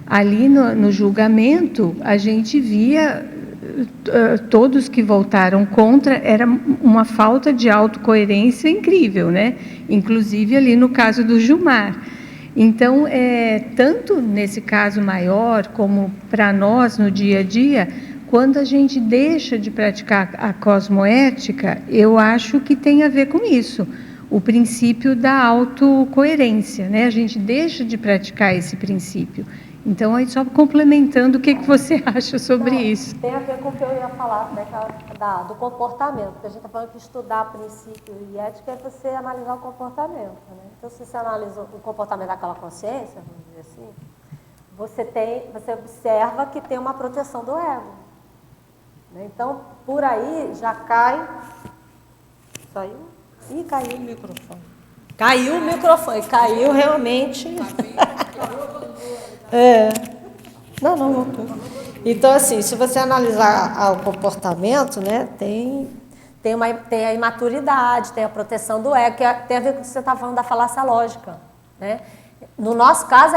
Ali no julgamento, a gente via todos que votaram contra, era uma falta de autocoerência incrível, né? Inclusive ali no caso do Gilmar. Então, tanto nesse caso maior, como para nós no dia a dia, quando a gente deixa de praticar a cosmoética, eu acho que tem a ver com isso, o princípio da autocoerência, né? A gente deixa de praticar esse princípio. Então, aí só complementando, o que você acha sobre isso? Tem a ver com o que eu ia falar, né, do comportamento, porque a gente está falando que estudar princípio e ética é você analisar o comportamento, né? Então, se você analisa o comportamento daquela consciência, vamos dizer assim, você observa que tem uma proteção do ego, né? Então, por aí já cai... Saiu? Ih, caiu o microfone. Caiu o microfone, caiu realmente... Não voltou. Então, assim, se você analisar o comportamento, né, tem a imaturidade, tem a proteção do ego, que tem a ver com o que você está falando da falácia lógica, né? No nosso caso,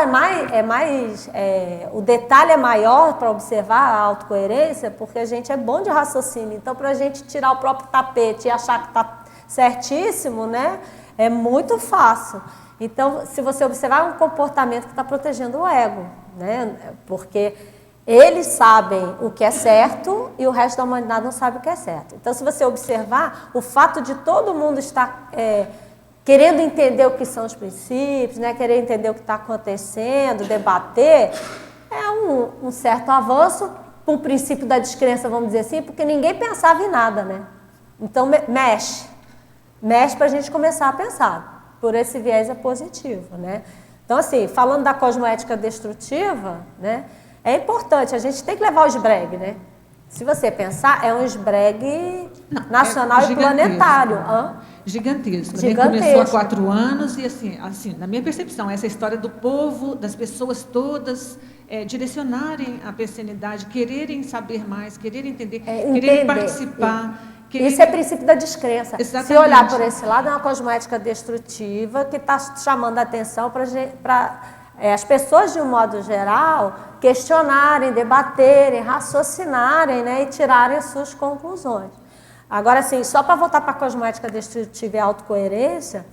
o detalhe é maior para observar a autocoerência, porque a gente é bom de raciocínio. Então, para a gente tirar o próprio tapete e achar que está certíssimo, né, é muito fácil. Então, se você observar, é um comportamento que está protegendo o ego, né? Porque eles sabem o que é certo e o resto da humanidade não sabe o que é certo. Então, se você observar, o fato de todo mundo estar querendo entender o que são os princípios, né? Querer entender o que está acontecendo, debater, é um certo avanço para o princípio da descrença, vamos dizer assim, porque ninguém pensava em nada, né? Então, mexe para a gente começar a pensar. Por esse viés é positivo, né? Então, assim, falando da cosmoética destrutiva, né, é importante, a gente tem que levar o esbregue, né? Se você pensar, é um esbregue nacional e planetário. Gigantesco. Começou há 4 anos e, assim, na minha percepção, essa história do povo, das pessoas todas direcionarem a pensenidade, quererem saber mais, quererem entender, quererem participar, Isso é princípio da descrença. Exatamente. Se olhar por esse lado, é uma cosmética destrutiva que está chamando a atenção para as pessoas, de um modo geral, questionarem, debaterem, raciocinarem, né, e tirarem suas conclusões. Agora, assim, só para voltar para a cosmética destrutiva e a autocoerência,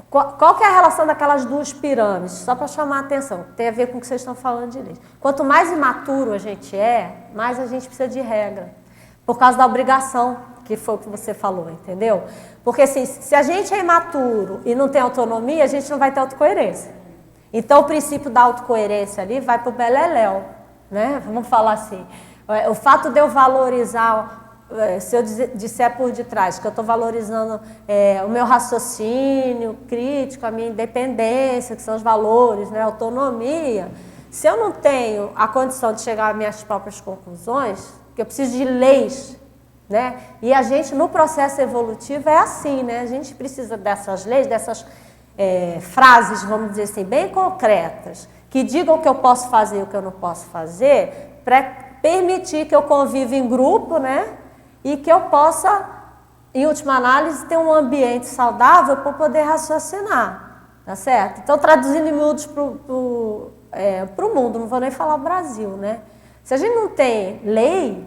qual que é a relação daquelas duas pirâmides? Só para chamar a atenção, tem a ver com o que vocês estão falando de leis. Quanto mais imaturo a gente mais a gente precisa de regra. Por causa da obrigação, que foi o que você falou, entendeu? Porque assim, se a gente é imaturo e não tem autonomia, a gente não vai ter autocoerência. Então o princípio da autocoerência ali vai para o beleléu, né? Vamos falar assim, o fato de eu valorizar, se eu disser por detrás que eu estou valorizando o meu raciocínio crítico, a minha independência, que são os valores, né? Autonomia, se eu não tenho a condição de chegar às minhas próprias conclusões, que eu preciso de leis, né? E a gente, no processo evolutivo, é assim, né? A gente precisa dessas leis, dessas frases, vamos dizer assim, bem concretas, que digam o que eu posso fazer e o que eu não posso fazer, para permitir que eu conviva em grupo, né? E que eu possa, em última análise, ter um ambiente saudável para poder raciocinar, tá certo? Então, traduzindo em miúdos para o mundo, não vou nem falar o Brasil, né? Se a gente não tem lei,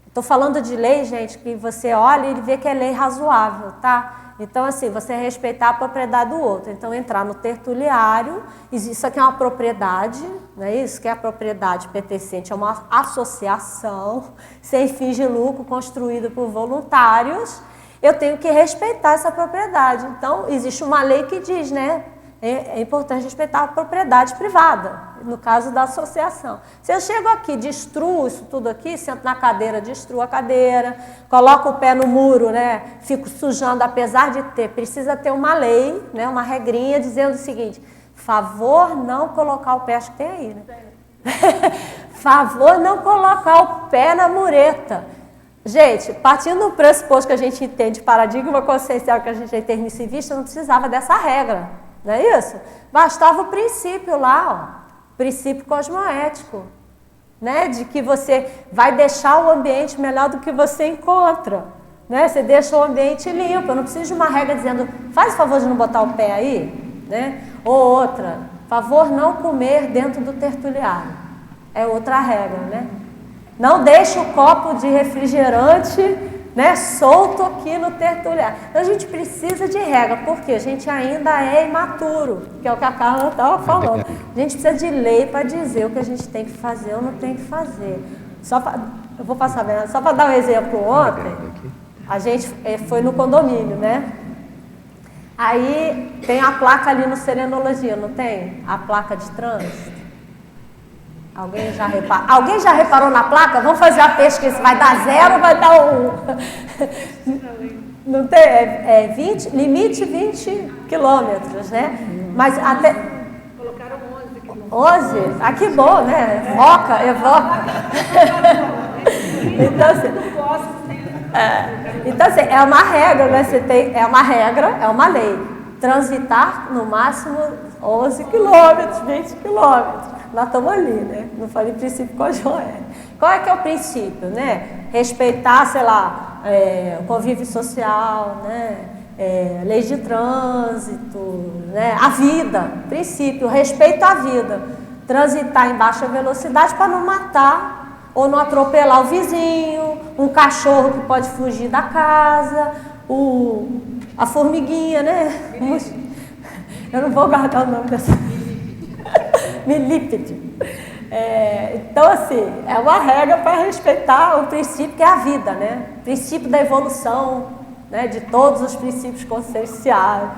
estou falando de lei, gente, que você olha e vê que é lei razoável, tá? Então, assim, você respeitar a propriedade do outro. Então, entrar no tertuliário, isso aqui é uma propriedade, não é isso? Que é a propriedade pertencente a uma associação sem fins de lucro construída por voluntários. Eu tenho que respeitar essa propriedade. Então, existe uma lei que diz, né? É importante respeitar a propriedade privada, no caso da associação. Se eu chego aqui, destruo isso tudo aqui, sento na cadeira, destruo a cadeira, coloco o pé no muro, né, fico sujando, apesar de precisa ter uma lei, né, uma regrinha dizendo o seguinte, favor não colocar o pé, acho que tem aí, né? Favor não colocar o pé na mureta. Gente, partindo do pressuposto que a gente entende, paradigma consciencial que a gente já intermissivista, não precisava dessa regra. Não é isso? Bastava o princípio lá, ó, princípio cosmoético, né? De que você vai deixar o ambiente melhor do que você encontra, né? Você deixa o ambiente limpo, eu não preciso de uma regra dizendo, faz o favor de não botar o pé aí, né? Ou outra, favor não comer dentro do tertuliário, é outra regra, né? Não deixe o copo de refrigerante, né, solto aqui no tertuliário. Então a gente precisa de regra, porque a gente ainda é imaturo, que é o que a Carla estava falando. A gente precisa de lei para dizer o que a gente tem que fazer ou não tem que fazer. Eu vou passar, só para dar um exemplo, ontem, a gente foi no condomínio, né? Aí tem a placa ali no Serenologia, não tem? A placa de trânsito. Alguém já reparou na placa? Vamos fazer a pesquisa, vai dar 0 ou vai dar 1? Não tem, 20, limite 20 quilômetros, né? Mas até... Colocaram 11 quilômetros. 11? Ah, que bom, né? Evoca. Então, assim, é uma regra, né? É uma regra, é uma lei. Transitar no máximo 11 quilômetros, 20 quilômetros. Nós estamos ali, né? Não falei princípio cosmoético. Qual é que é o princípio, né? Respeitar, sei lá, o convívio social, né? Leis de trânsito, né? A vida, princípio, respeito à vida. Transitar em baixa velocidade para não matar ou não atropelar o vizinho, um cachorro que pode fugir da casa, a formiguinha, né? Eu não vou guardar o nome dessa... milípede. Então, assim, é uma regra para respeitar o princípio que é a vida, né? O princípio da evolução, né? De todos os princípios conscienciais.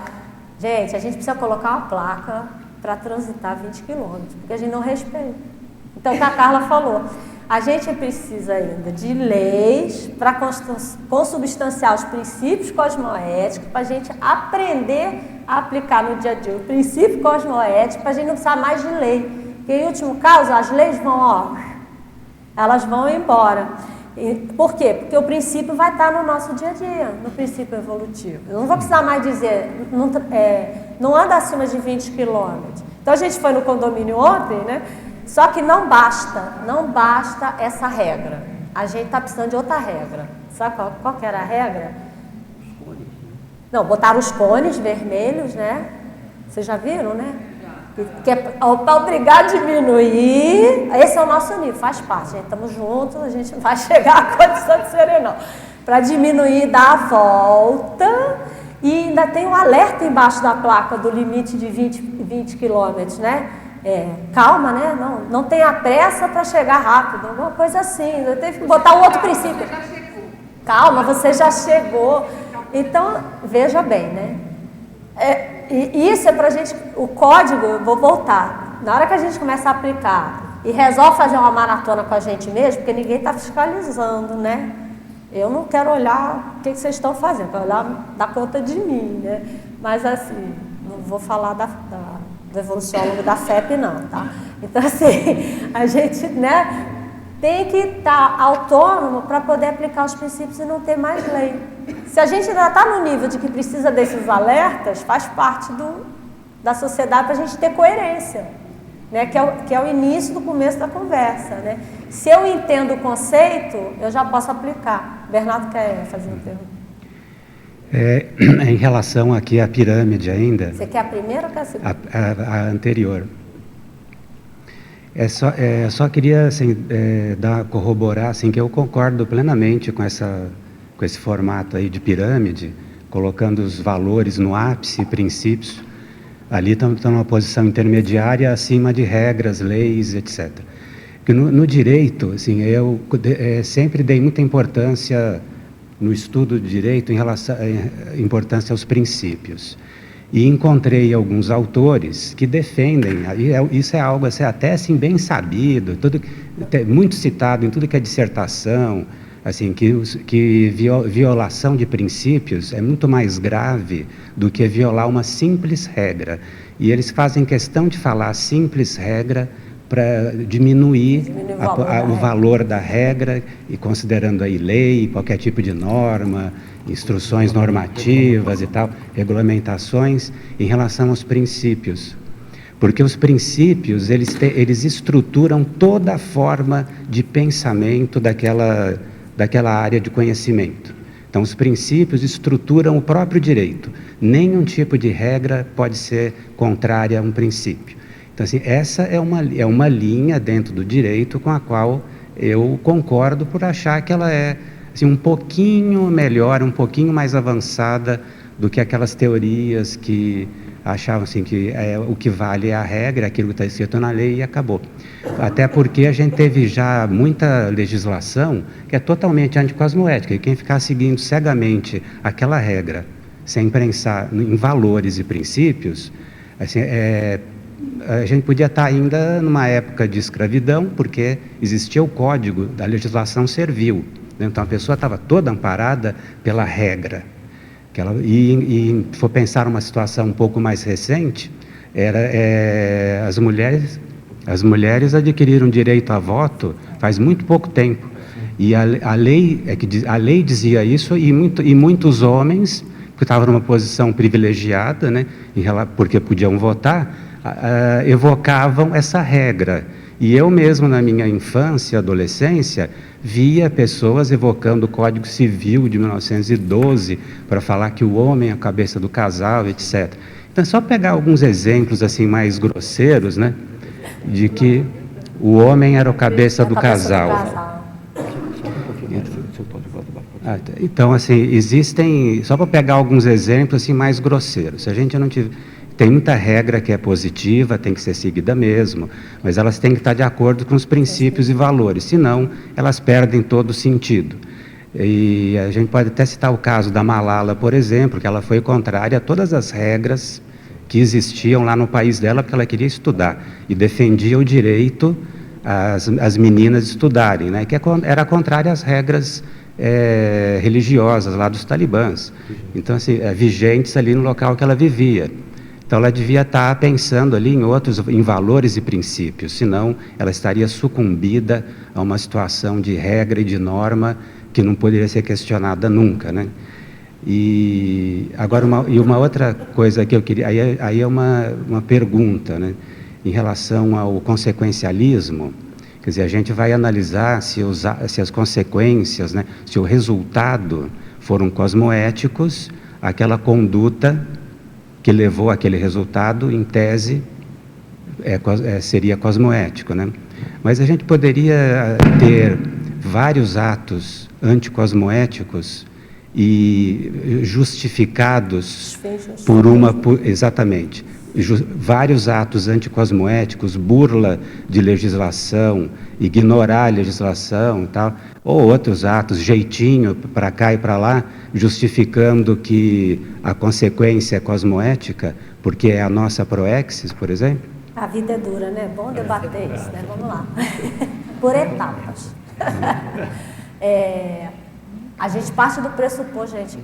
Gente, a gente precisa colocar uma placa para transitar 20 quilômetros, porque a gente não respeita. Então, o que a Carla falou, a gente precisa ainda de leis para consubstanciar os princípios cosmoéticos, para a gente aprender a aplicar no dia a dia o princípio cosmoético, para a gente não precisar mais de lei. Porque, em último caso, as leis elas vão embora. Por quê? Porque o princípio vai estar no nosso dia a dia, no princípio evolutivo. Eu não vou precisar mais dizer, não anda acima de 20 quilômetros. Então, a gente foi no condomínio ontem, né? Só que não basta essa regra. A gente está precisando de outra regra. Sabe qual que era a regra? Não, botaram os cones vermelhos, né? Vocês já viram, né? Que é para obrigar a diminuir. Esse é o nosso nível, faz parte, gente. Estamos juntos, a gente não vai chegar à condição de serenão. Para diminuir, dar a volta. E ainda tem um alerta embaixo da placa do limite de 20 km, né? Calma, né? Não tenha pressa para chegar rápido, alguma coisa assim. Eu teve que botar um outro princípio. Calma, você já chegou. Então, veja bem, né? E isso é para a gente, o código, eu vou voltar. Na hora que a gente começa a aplicar e resolve fazer uma maratona com a gente mesmo, porque ninguém está fiscalizando, né? Eu não quero olhar o que vocês estão fazendo, quero olhar dar conta de mim, né? Mas assim, não vou falar do evoluciólogo da FEP não, tá? Então assim, a gente, né, tem que estar autônomo para poder aplicar os princípios e não ter mais lei. Se a gente ainda está no nível de que precisa desses alertas, faz parte da sociedade para a gente ter coerência, né? Que é o início do começo da conversa, né? Se eu entendo o conceito, eu já posso aplicar. Bernardo quer fazer uma pergunta? Em relação aqui à pirâmide ainda... Você quer a primeira ou quer a segunda? A anterior. Só queria assim, corroborar assim, que eu concordo plenamente com esse formato aí de pirâmide, colocando os valores no ápice, princípios. Ali estão numa posição intermediária acima de regras, leis, etc. Porque no direito, assim, eu sempre dei muita importância no estudo de direito em relação à importância aos princípios. E encontrei alguns autores que defendem, isso é algo assim, até assim, bem sabido, muito citado em tudo que é dissertação, assim, que violação de princípios é muito mais grave do que violar uma simples regra. E eles fazem questão de falar a simples regra para diminuir o valor da regra, e considerando aí lei, qualquer tipo de norma, instruções normativas e tal, regulamentações em relação aos princípios. Porque os princípios, eles estruturam toda a forma de pensamento daquela área de conhecimento. Então, os princípios estruturam o próprio direito. Nenhum tipo de regra pode ser contrária a um princípio. Então, assim, essa é uma linha dentro do direito com a qual eu concordo por achar que ela é assim, um pouquinho melhor, um pouquinho mais avançada do que aquelas teorias que achavam assim, que o que vale é a regra, aquilo que está escrito na lei e acabou. Até porque a gente teve já muita legislação que é totalmente anticosmoética, e quem ficar seguindo cegamente aquela regra, sem pensar em valores e princípios, assim, a gente podia estar ainda numa época de escravidão, porque existia o código da legislação servil. Então a pessoa estava toda amparada pela regra. E for pensar numa situação um pouco mais recente, as mulheres adquiriram direito a voto faz muito pouco tempo. E a lei dizia isso, e muitos homens, que estavam numa posição privilegiada, né, porque podiam votar, evocavam essa regra. E eu mesmo, na minha infância e adolescência, via pessoas evocando o Código Civil de 1912 para falar que o homem é a cabeça do casal, etc. Então, é só pegar alguns exemplos assim mais grosseiros, né, de que o homem era a cabeça do casal. Então, assim, existem, só para pegar alguns exemplos assim mais grosseiros. Se a gente não tiver... Tem muita regra que é positiva, tem que ser seguida mesmo, mas elas têm que estar de acordo com os princípios e valores, senão elas perdem todo o sentido. E a gente pode até citar o caso da Malala, por exemplo, que ela foi contrária a todas as regras que existiam lá no país dela, porque ela queria estudar, e defendia o direito às meninas estudarem, né, que era contrária às regras religiosas lá dos talibãs, então, assim, vigentes ali no local que ela vivia. Então, ela devia estar pensando ali em valores e princípios, senão ela estaria sucumbida a uma situação de regra e de norma que não poderia ser questionada nunca, né? E agora uma outra coisa que eu queria, aí é uma pergunta, né? Em relação ao consequencialismo, Quer dizer, a gente vai analisar se as consequências, né, se o resultado foram cosmoéticos, aquela conduta que levou àquele resultado, em tese, seria cosmoético, né? Mas a gente poderia ter vários atos anticosmoéticos e justificados exatamente, vários atos anticosmoéticos, burla de legislação, ignorar a legislação e tal, ou outros atos, jeitinho para cá e para lá, justificando que a consequência é cosmoética, porque é a nossa proexis, por exemplo? A vida é dura, né? Bom debater isso, né? Vamos lá. Por etapas. A gente parte do pressuposto, gente,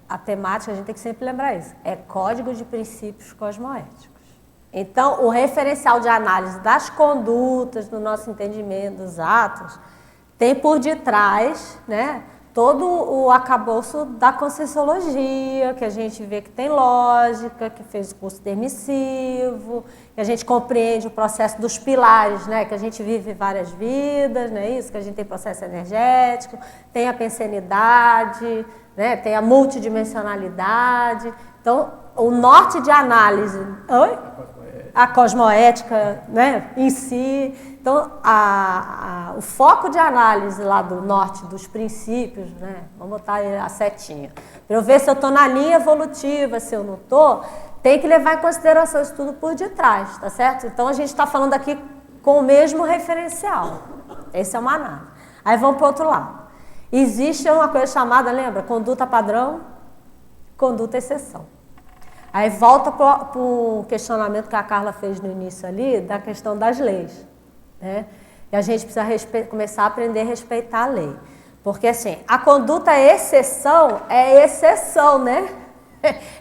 a temática, a gente tem que sempre lembrar isso, é código de princípios cosmoéticos. Então, o referencial de análise das condutas, do nosso entendimento, dos atos, tem por detrás, né, todo o arcabouço da Conscienciologia, que a gente vê que tem lógica, que fez o curso permissivo, que a gente compreende o processo dos pilares, né, que a gente vive várias vidas, não é isso? Que a gente tem processo energético, tem a pensenidade, né, tem a multidimensionalidade. Então, o norte de análise... Oi? A cosmoética, né, em si. Então, o foco de análise lá do norte dos princípios, né, vamos botar a setinha, para eu ver se eu estou na linha evolutiva, se eu não estou, tem que levar em consideração isso tudo por detrás, tá certo? Então, a gente está falando aqui com o mesmo referencial. Esse é uma análise. Aí vamos para o outro lado. Existe uma coisa chamada, lembra? Conduta padrão, conduta exceção. Aí volta para o questionamento que a Carla fez no início ali, da questão das leis, né? E a gente precisa começar a aprender a respeitar a lei. Porque, assim, a conduta exceção, né?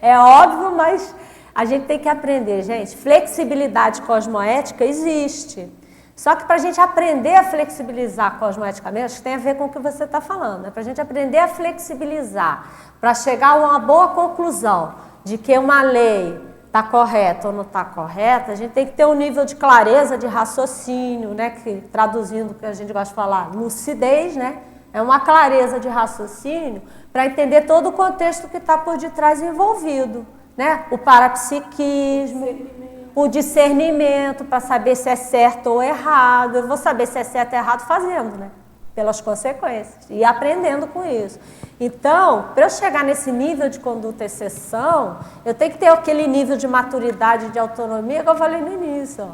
É óbvio, mas a gente tem que aprender, gente. Flexibilidade cosmoética existe. Só que para a gente aprender a flexibilizar cosmoeticamente, acho que tem a ver com o que você está falando, né? Para a gente aprender a flexibilizar, para chegar a uma boa conclusão de que uma lei está correta ou não está correta, a gente tem que ter um nível de clareza, de raciocínio, né? Que, traduzindo o que a gente gosta de falar, lucidez, né? É uma clareza de raciocínio para entender todo o contexto que está por detrás envolvido, né? O parapsiquismo, o discernimento para saber se é certo ou errado. Eu vou saber se é certo ou errado fazendo, né? Pelas consequências e aprendendo com isso. Então, para eu chegar nesse nível de conduta exceção, eu tenho que ter aquele nível de maturidade, de autonomia que eu falei no início, ó.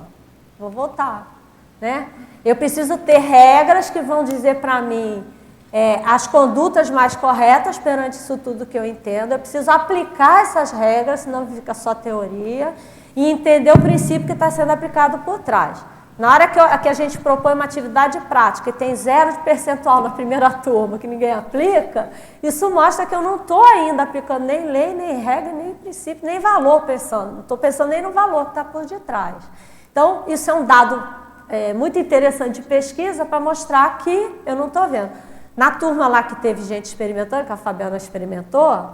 Vou voltar, né? Eu preciso ter regras que vão dizer para mim as condutas mais corretas perante isso tudo que eu entendo. Eu preciso aplicar essas regras, senão fica só teoria, e entender o princípio que está sendo aplicado por trás. Na hora que a gente propõe uma atividade prática e tem 0 de percentual na primeira turma que ninguém aplica, isso mostra que eu não estou ainda aplicando nem lei, nem regra, nem princípio, nem valor pensando. Não estou pensando nem no valor que está por detrás. Então, isso é um dado muito interessante de pesquisa para mostrar que eu não estou vendo. Na turma lá que teve gente experimentando, que a Fabiana experimentou,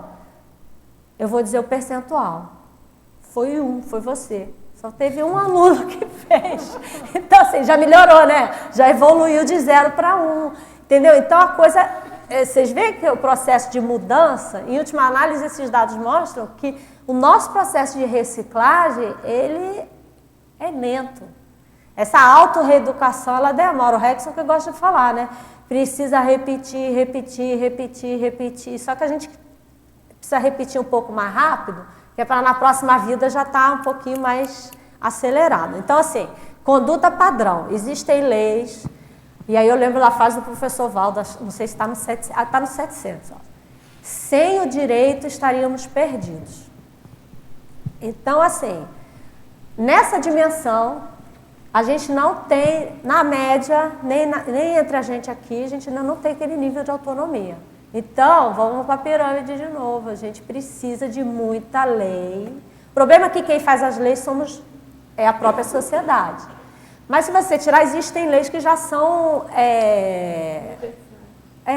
eu vou dizer o percentual. Foi você. Só teve um aluno que fez. Então, assim, já melhorou, né? Já evoluiu de 0 para 1. Entendeu? Então, a coisa... Vocês veem que o processo de mudança, em última análise, esses dados mostram que o nosso processo de reciclagem, ele é lento. Essa autorreeducação, ela demora. O Rexon que gosta de falar, né? Precisa repetir. Só que a gente precisa repetir um pouco mais rápido, que é para na próxima vida já estar um pouquinho mais acelerado. Então, assim, conduta padrão. Existem leis, e aí eu lembro da frase do professor Valdo, não sei se está no 700, está no 700. Ó. Sem o direito estaríamos perdidos. Então, assim, nessa dimensão, a gente não tem, na média, nem entre a gente aqui, a gente ainda não tem aquele nível de autonomia. Então, vamos para a pirâmide de novo, a gente precisa de muita lei. O problema é que quem faz as leis é a própria sociedade. Mas se você tirar, existem leis que já são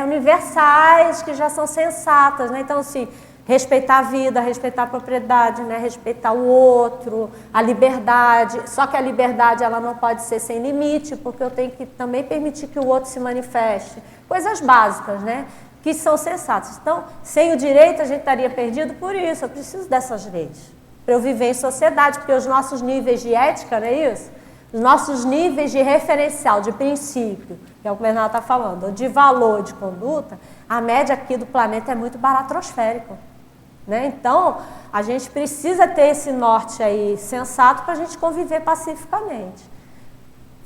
universais, que já são sensatas, né? Então, assim, respeitar a vida, respeitar a propriedade, né? Respeitar o outro, a liberdade. Só que a liberdade ela não pode ser sem limite, porque eu tenho que também permitir que o outro se manifeste. Coisas básicas, né? Que são sensatas. Então, sem o direito a gente estaria perdido por isso. Eu preciso dessas leis para eu viver em sociedade, porque os nossos níveis de ética, não é isso? Os nossos níveis de referencial, de princípio, que é o que o Bernardo está falando, de valor, de conduta, a média aqui do planeta é muito baratrosférico, né? Então, a gente precisa ter esse norte aí sensato para a gente conviver pacificamente.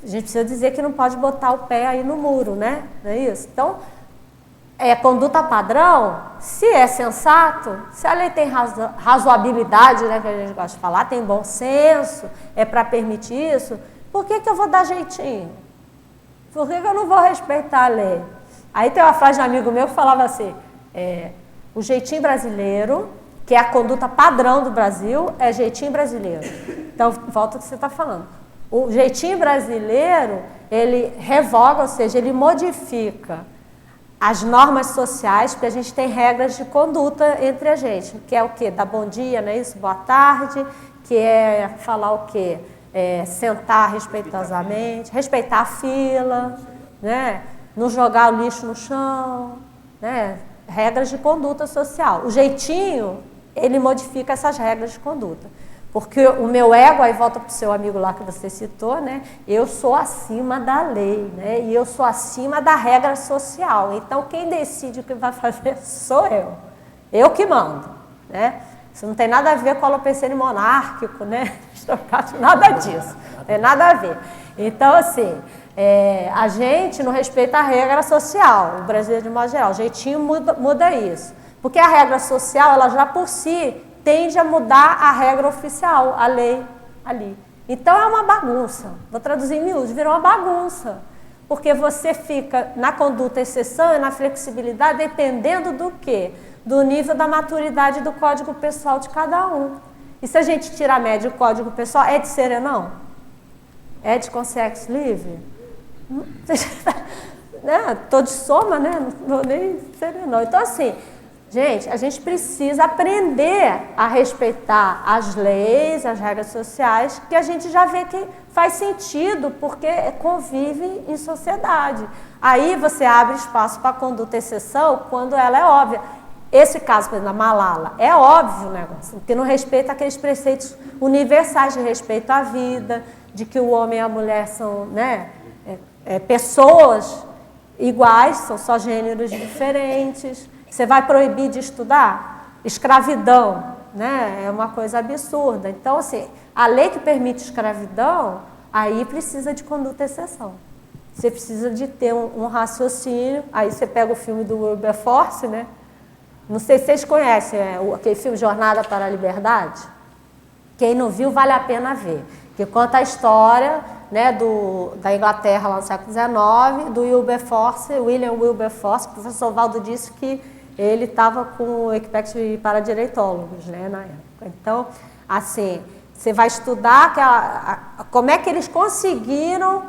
A gente precisa dizer que não pode botar o pé aí no muro, né? Não é isso? Então, conduta padrão, se é sensato, se a lei tem razoabilidade, né, que a gente gosta de falar, tem bom senso, é para permitir isso, por que eu vou dar jeitinho? Por que eu não vou respeitar a lei? Aí tem uma frase de um amigo meu que falava assim, o jeitinho brasileiro, que é a conduta padrão do Brasil, é jeitinho brasileiro. Então, volta ao que você está falando. O jeitinho brasileiro, ele revoga, ou seja, ele modifica as normas sociais, porque a gente tem regras de conduta entre a gente, que é o quê? Dar bom dia, não é isso? Boa tarde, que é falar o quê? Sentar respeitosamente, respeitar a fila, né? Não jogar o lixo no chão, né? Regras de conduta social. O jeitinho, ele modifica essas regras de conduta. Porque o meu ego, aí volta para o seu amigo lá que você citou, né? Eu sou acima da lei, né? E eu sou acima da regra social. Então, quem decide o que vai fazer sou eu. Eu que mando, né? Isso não tem nada a ver com o alopecene monárquico, né? Nada disso. Não tem nada a ver. Então, assim, a gente não respeita a regra social, o brasileiro de modo geral. O jeitinho muda isso. Porque a regra social, ela já por si tende a mudar a regra oficial, a lei ali. Então é uma bagunça. Vou traduzir em miúdos, virou uma bagunça. Porque você fica na conduta exceção e na flexibilidade dependendo do quê? Do nível da maturidade do código pessoal de cada um. E se a gente tirar a média do código pessoal, é de serenão? É de consciência livre? Estou de soma, né? Não vou nem serenão. Então, assim, gente, a gente precisa aprender a respeitar as leis, as regras sociais, que a gente já vê que faz sentido, porque convive em sociedade. Aí você abre espaço para a conduta exceção quando ela é óbvia. Esse caso, por exemplo, da Malala, é óbvio o negócio, porque não respeita aqueles preceitos universais de respeito à vida, de que o homem e a mulher são, né, pessoas iguais, são só gêneros diferentes. Você vai proibir de estudar? Escravidão, né? É uma coisa absurda. Então, assim, a lei que permite escravidão, aí precisa de conduta exceção. Você precisa de ter um raciocínio. Aí você pega o filme do Wilberforce, né? Não sei se vocês conhecem aquele filme Jornada para a Liberdade. Quem não viu, vale a pena ver. Que conta a história, né, da Inglaterra lá no século XIX, do William Wilberforce. O professor Valdo disse que ele estava com o equipamento para direitólogos, né, na época. Então, assim, você vai estudar como é que eles conseguiram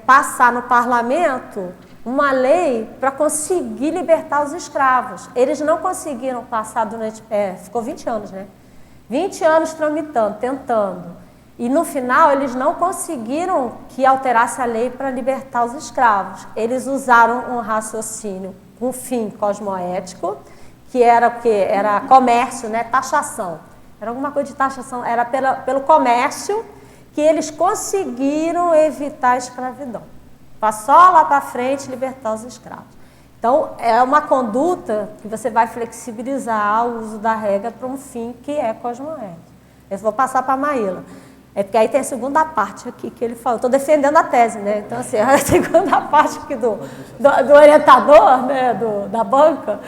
passar no parlamento uma lei para conseguir libertar os escravos. Eles não conseguiram passar durante... ficou 20 anos, né? 20 anos tramitando, tentando. E no final eles não conseguiram que alterasse a lei para libertar os escravos. Eles usaram um raciocínio com fim cosmoético, que era o quê? Era comércio, né? Taxação. Era alguma coisa de taxação, era pelo comércio que eles conseguiram evitar a escravidão. Passou lá para frente libertar os escravos. Então, é uma conduta que você vai flexibilizar o uso da regra para um fim que é cosmoético. Eu vou passar para a Maíla. Porque aí tem a segunda parte aqui que ele falou. Estou defendendo a tese, né? Então, assim, a segunda parte aqui do orientador, né? Da banca.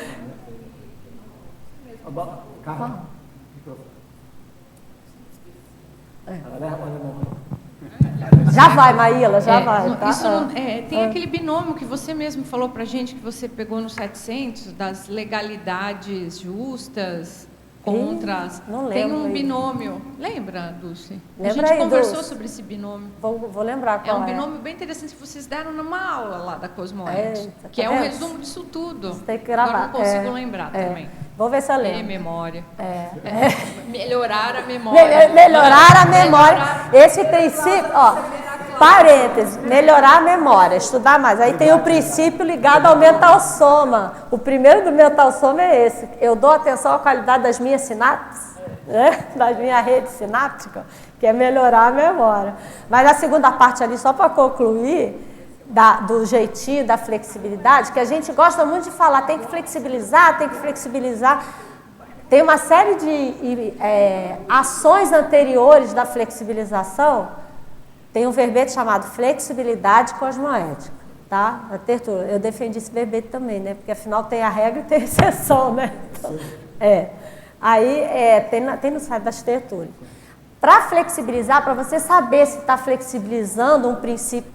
Já vai, Maíla, já vai. Tá? Isso não, tem aquele binômio que você mesmo falou para a gente, que você pegou no 700, das legalidades justas contra as... Não lembro. Tem um binômio. Lembra, Dulce? Lembra a gente conversou Dulce? sobre esse binômio. Vou lembrar qual é. Um binômio bem interessante que vocês deram numa aula lá da Cosmoed, tá que é um resumo disso tudo. Tem que gravar. Agora não consigo lembrar também. Vou ver se eu lembro. Memória. Melhorar a memória. Melhorar a memória. Esse princípio, ó, parênteses, melhorar a memória, estudar mais. Aí tem o princípio ligado ao mental soma. O primeiro do mental soma é esse. Eu dou atenção à qualidade das minhas sinapses, né? Da minha rede sináptica, que é melhorar a memória. Mas a segunda parte ali, só para concluir, do jeitinho, da flexibilidade, que a gente gosta muito de falar, tem que flexibilizar, tem que flexibilizar. Tem uma série de ações anteriores da flexibilização. Tem um verbete chamado flexibilidade cosmoética, tá? Eu defendi esse verbete também, né? Porque afinal tem a regra e tem a exceção, né? Então, tem no site das tertúlias. Para flexibilizar, para você saber se está flexibilizando um princípio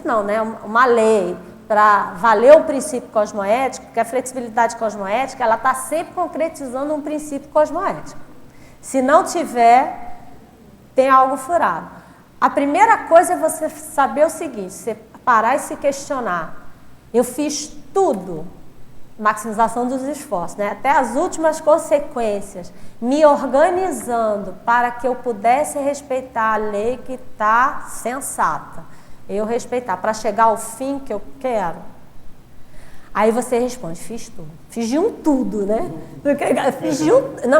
não, né? Uma lei, para valer o princípio cosmoético, porque a flexibilidade cosmoética, ela está sempre concretizando um princípio cosmoético. Se não tiver, tem algo furado. A primeira coisa é você saber o seguinte, você parar e se questionar. Eu fiz tudo, maximização dos esforços, né? Até as últimas consequências, me organizando para que eu pudesse respeitar a lei que está sensata. Eu respeitar, para chegar ao fim que eu quero. Aí você responde, fiz tudo. Fiz de um tudo, né?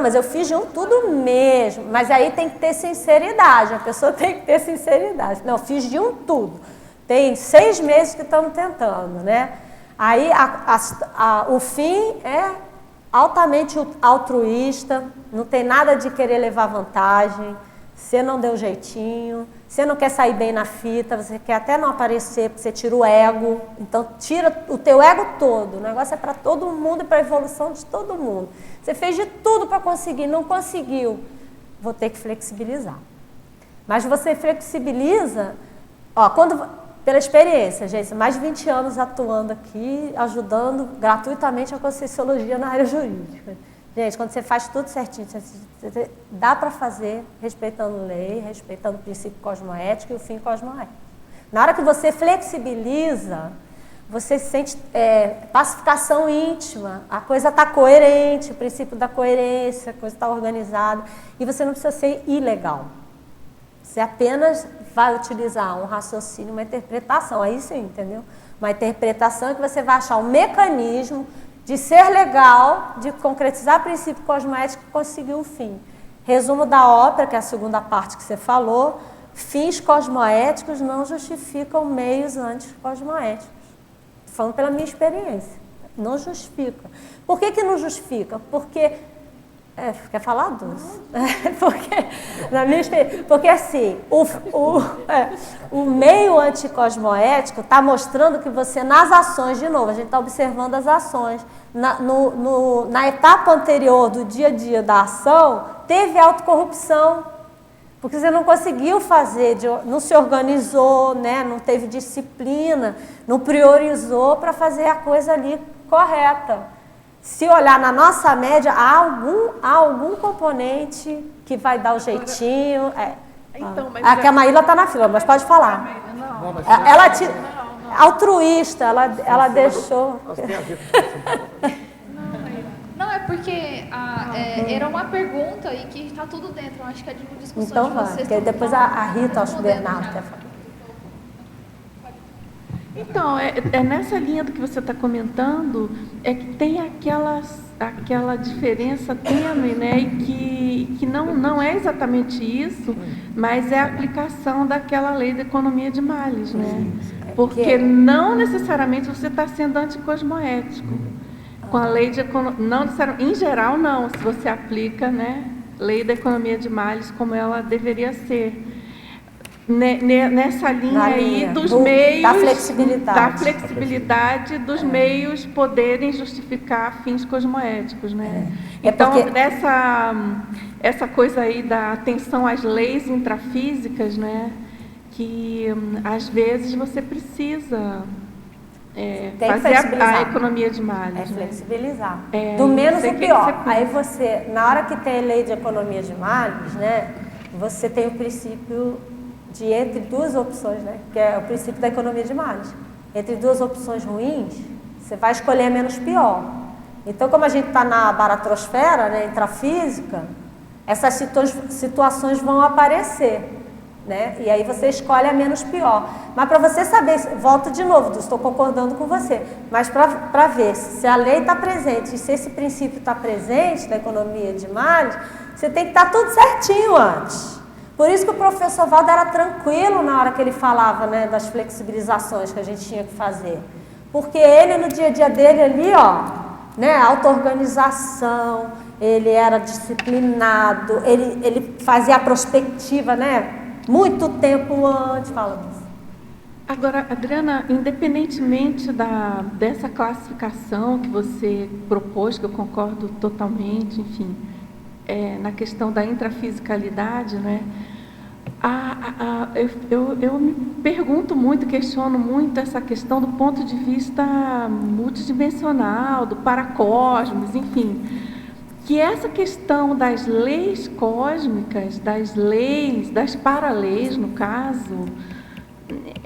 Mas eu fiz de um tudo mesmo. Mas aí tem que ter sinceridade, a pessoa tem que ter sinceridade. Não, fiz de um tudo. Tem 6 meses que estamos tentando, né? Aí o fim é altamente altruísta, não tem nada de querer levar vantagem, você não deu jeitinho, você não quer sair bem na fita, você quer até não aparecer, porque você tira o ego, então tira o teu ego todo, o negócio é para todo mundo e para a evolução de todo mundo. Você fez de tudo para conseguir, não conseguiu, vou ter que flexibilizar. Mas você flexibiliza, pela experiência, gente, mais de 20 anos atuando aqui, ajudando gratuitamente a Conscienciologia na área jurídica. Gente, quando você faz tudo certinho, dá para fazer respeitando lei, respeitando o princípio cosmoético e o fim cosmoético. Na hora que você flexibiliza, você sente pacificação íntima, a coisa está coerente, o princípio da coerência, a coisa está organizada, e você não precisa ser ilegal. Você apenas vai utilizar um raciocínio, uma interpretação, aí sim, entendeu? Uma interpretação que você vai achar um mecanismo de ser legal, de concretizar o princípio cosmoético e conseguir o fim. Resumo da ópera, que é a segunda parte que você falou, fins cosmoéticos não justificam meios anticosmoéticos. Estou falando pela minha experiência. Não justifica. Por que não justifica? Porque... quer falar, Dulce? Porque assim, o meio anticosmoético está mostrando que você, nas ações, de novo, a gente está observando as ações, na etapa anterior do dia a dia da ação, teve autocorrupção, porque você não conseguiu fazer, não se organizou, né? Não teve disciplina, não priorizou para fazer a coisa ali correta. Se olhar na nossa média, há algum componente que vai dar o jeitinho. Que a Maíla está na fila, mas pode falar. Altruísta, ela deixou. Não, é porque era uma pergunta e que está tudo dentro. Eu acho que é de uma discussão então, de vocês. Porque depois a Rita, acho que o Bernardo quer falar. Então, é nessa linha do que você está comentando, é que tem aquela diferença tênue, né, e que não é exatamente isso, mas é a aplicação daquela lei da economia de males, né? Porque não necessariamente você está sendo anticosmoético. Com a lei de economia, em geral, não, se você aplica, né, lei da economia de males como ela deveria ser. Nessa linha aí dos meios da flexibilidade dos meios poderem justificar fins cosmoéticos, né? Então essa coisa aí da atenção às leis intrafísicas, né? Que às vezes você precisa fazer a economia de males. Flexibilizar. Do menos o pior. Aí você, na hora que tem a lei de economia de males, né? Você tem o princípio de entre duas opções, né? Que é o princípio da economia de males. Entre duas opções ruins, você vai escolher a menos pior. Então, como a gente está na baratrosfera, né, intrafísica, essas situações vão aparecer, né? E aí você escolhe a menos pior. Mas para você saber, volto de novo, estou concordando com você, mas para ver se a lei está presente e se esse princípio está presente da economia de males, você tem que estar tudo certinho antes. Por isso que o professor Valdo era tranquilo na hora que ele falava, né, das flexibilizações que a gente tinha que fazer. Porque ele, no dia a dia dele ali, ó, né, auto-organização, ele era disciplinado, ele fazia a prospectiva, né, muito tempo antes. Fala disso. Agora, Adriana, independentemente dessa classificação que você propôs, que eu concordo totalmente, enfim, na questão da intrafisicalidade, né? Eu me pergunto muito, questiono muito essa questão do ponto de vista multidimensional, do paracosmos, enfim, que essa questão das leis cósmicas, das leis, das paraleis, no caso,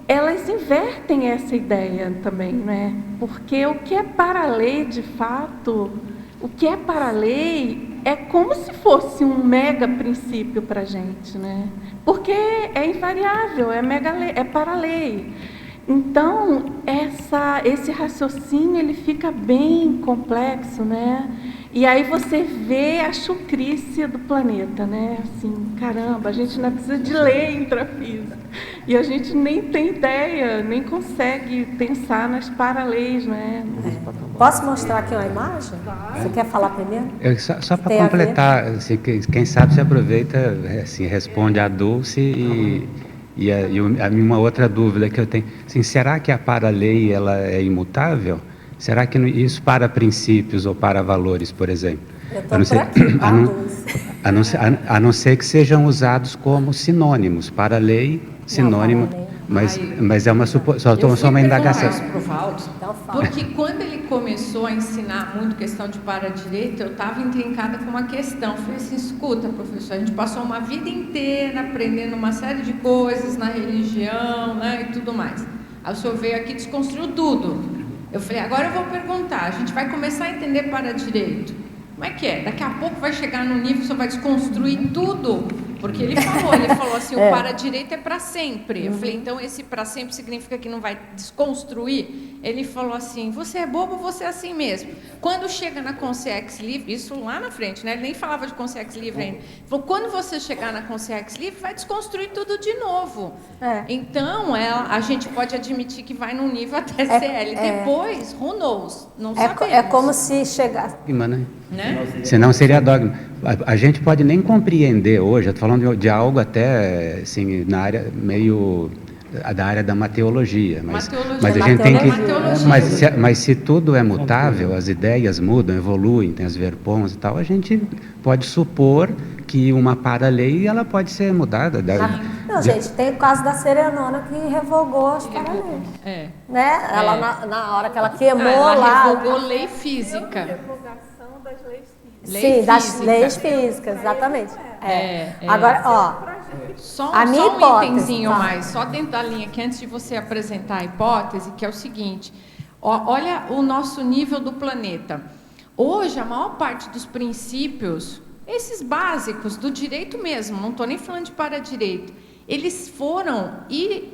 elas invertem essa ideia também, né? Porque o que é paralei, de fato, o que é paralei é como se fosse um mega princípio para a gente, né? Porque é invariável, é paralei. Então, esse raciocínio ele fica bem complexo, né? E aí você vê a chucrice do planeta, né? Assim, caramba, a gente não precisa de lei intrafísica. E a gente nem tem ideia, nem consegue pensar nas paraleis, né? Posso mostrar aqui uma imagem? Você quer falar primeiro? Só para completar, assim, quem sabe se aproveita, assim, responde a Dulce e uma outra dúvida que eu tenho. Assim, será que a paralei ela é imutável? Será que isso para princípios ou para valores, por exemplo? A não ser que sejam usados como sinônimos. Para lei, sinônimo, mas é uma suposição. Só uma indagação. Porque quando ele começou a ensinar muito questão de para-direito, eu estava intrincada com uma questão. Eu falei assim, escuta, professor, a gente passou uma vida inteira aprendendo uma série de coisas na religião, né, e tudo mais. Aí o senhor veio aqui e desconstruiu tudo. Eu falei, agora eu vou perguntar, a gente vai começar a entender para-direito. Como é que é? Daqui a pouco vai chegar no nível que você vai desconstruir tudo? Porque ele falou assim, o para-direito é para sempre. Eu falei, então esse para sempre significa que não vai desconstruir? Ele falou assim, você é bobo, você é assim mesmo. Quando chega na consciência livre, isso lá na frente, né? Ele nem falava de consciência livre ainda. Ele falou, quando você chegar na consciência livre, vai desconstruir tudo de novo. Então, a gente pode admitir que vai num nível até CL. Depois, who knows? Não sabemos. É como se chegasse... Né? Senão seria dogma. A gente pode nem compreender hoje, eu estou falando de algo até assim, na área meio da área da mateologia, mas a gente tem que, mas se tudo é mutável, as ideias mudam, evoluem, tem as verpons e tal, a gente pode supor que uma paralei ela pode ser mudada. Não, gente, tem o caso da Serenona que revogou as paraleis. Né? Ela na hora que ela queimou ela revogou lei física. Sim, das leis físicas, exatamente. Agora, ó, só a minha hipótese, itemzinho mais, só dentro da linha que antes de você apresentar a hipótese, que é o seguinte, olha o nosso nível do planeta. Hoje, a maior parte dos princípios, esses básicos do direito mesmo, não estou nem falando de para-direito, eles foram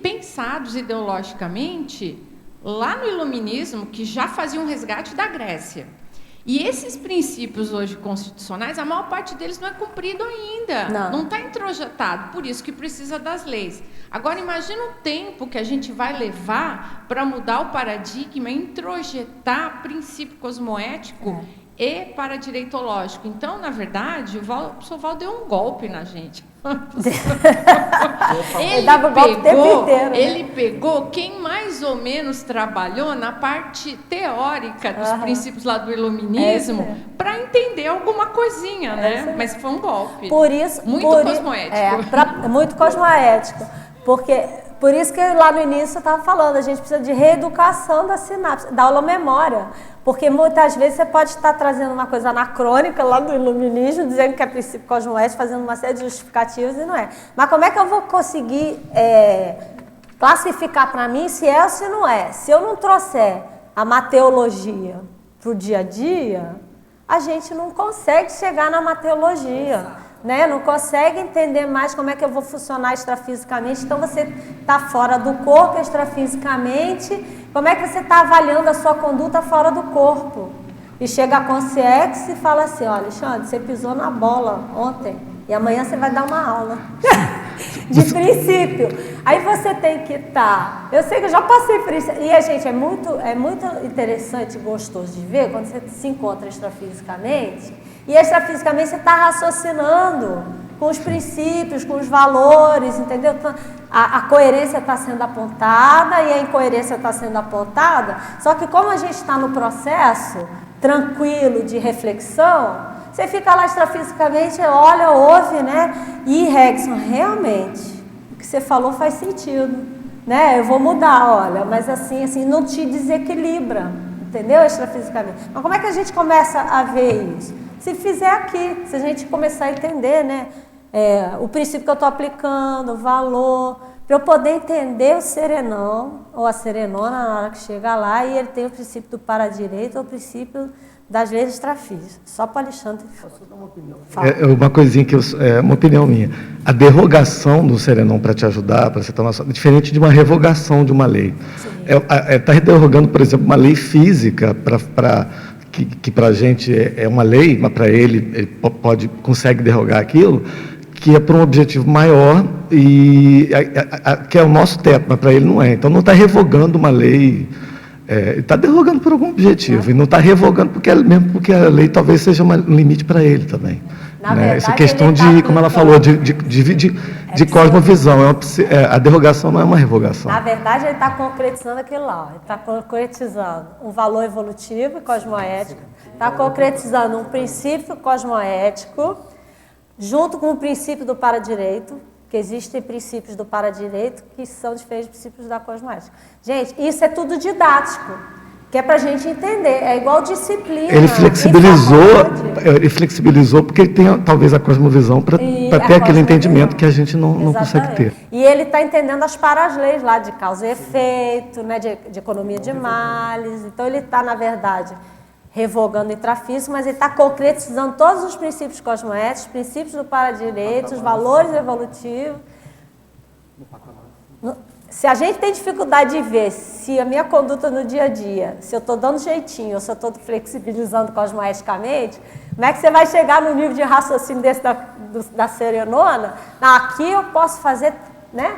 pensados ideologicamente lá no Iluminismo, que já fazia um resgate da Grécia. E esses princípios hoje constitucionais, a maior parte deles não é cumprido ainda. Não está introjetado, por isso que precisa das leis. Agora, imagina o tempo que a gente vai levar para mudar o paradigma, introjetar princípio cosmoético e paradireitológico. Então, na verdade, o professor Val deu um golpe na gente. Ele pegou quem mais ou menos trabalhou na parte teórica dos princípios lá do iluminismo para entender alguma coisinha, né? Mas foi um golpe. Muito cosmoético. Muito cosmoético. Por isso que lá no início eu estava falando, a gente precisa de reeducação da sinapse, da holomemória. Porque muitas vezes você pode estar trazendo uma coisa anacrônica lá do iluminismo, dizendo que é princípio cosmoético, fazendo uma série de justificativas e não é. Mas como é que eu vou conseguir classificar para mim se é ou se não é? Se eu não trouxer a mateologia, para o dia a dia, a gente não consegue chegar na mateologia, né? Não consegue entender mais como é que eu vou funcionar extrafisicamente. Então, você está fora do corpo extrafisicamente, como é que você está avaliando a sua conduta fora do corpo? E chega a consciência e fala assim, olha, Alexandre, você pisou na bola ontem e amanhã você vai dar uma aula de princípio. Aí você tem que estar... Eu sei que eu já passei por isso. E, gente, é muito interessante e gostoso de ver quando você se encontra extrafisicamente. E extrafisicamente você está raciocinando com os princípios, com os valores, entendeu? A coerência está sendo apontada e a incoerência está sendo apontada. Só que como a gente está no processo tranquilo de reflexão, você fica lá extrafisicamente, olha, ouve, né? E, Regson, realmente, o que você falou faz sentido, né? Eu vou mudar, olha, mas assim, não te desequilibra, entendeu? Extrafisicamente. Mas como é que a gente começa a ver isso? Se fizer aqui, se a gente começar a entender, né? O princípio que eu estou aplicando, o valor, para eu poder entender o serenão, ou a serenona na hora que chega lá, e ele tem o princípio do para-direito, ou o princípio das leis extrafísicas. Só para o Alexandre. É uma coisinha que é uma opinião minha. A derrogação do serenão para te ajudar, para você tomar é diferente de uma revogação de uma lei. Está derrogando, por exemplo, uma lei física que para a gente é uma lei, mas para ele consegue derrogar aquilo, que é para um objetivo maior e que é o nosso teto, mas para ele não é. Então não está revogando uma lei, está derrogando por algum objetivo e não está revogando porque a lei talvez seja um limite para ele também. Né? Essa questão de, como ela falou, de cosmovisão. A derrogação não é uma revogação. Na verdade, ele está concretizando aquilo lá. Ele está concretizando um valor evolutivo e cosmoético, está concretizando um princípio cosmoético, junto com o princípio do para-direito, que existem princípios do para-direito que são diferentes dos princípios da cosmoética. Gente, isso é tudo didático, que é para a gente entender, é igual disciplina. Ele flexibilizou porque ele tem talvez a cosmovisão para ter aquele entendimento que a gente não consegue ter. E ele está entendendo as para-leis lá de causa e efeito, né, de economia de males. Então ele está, na verdade, revogando o intrafísico, mas ele está concretizando todos os princípios cosmoéticos, princípios do para-direito, os valores evolutivos. Se a gente tem dificuldade de ver se a minha conduta no dia a dia, se eu estou dando jeitinho ou se eu estou flexibilizando cosmoeticamente, como é que você vai chegar no nível de raciocínio desse da serenona? Não, aqui eu posso fazer, né,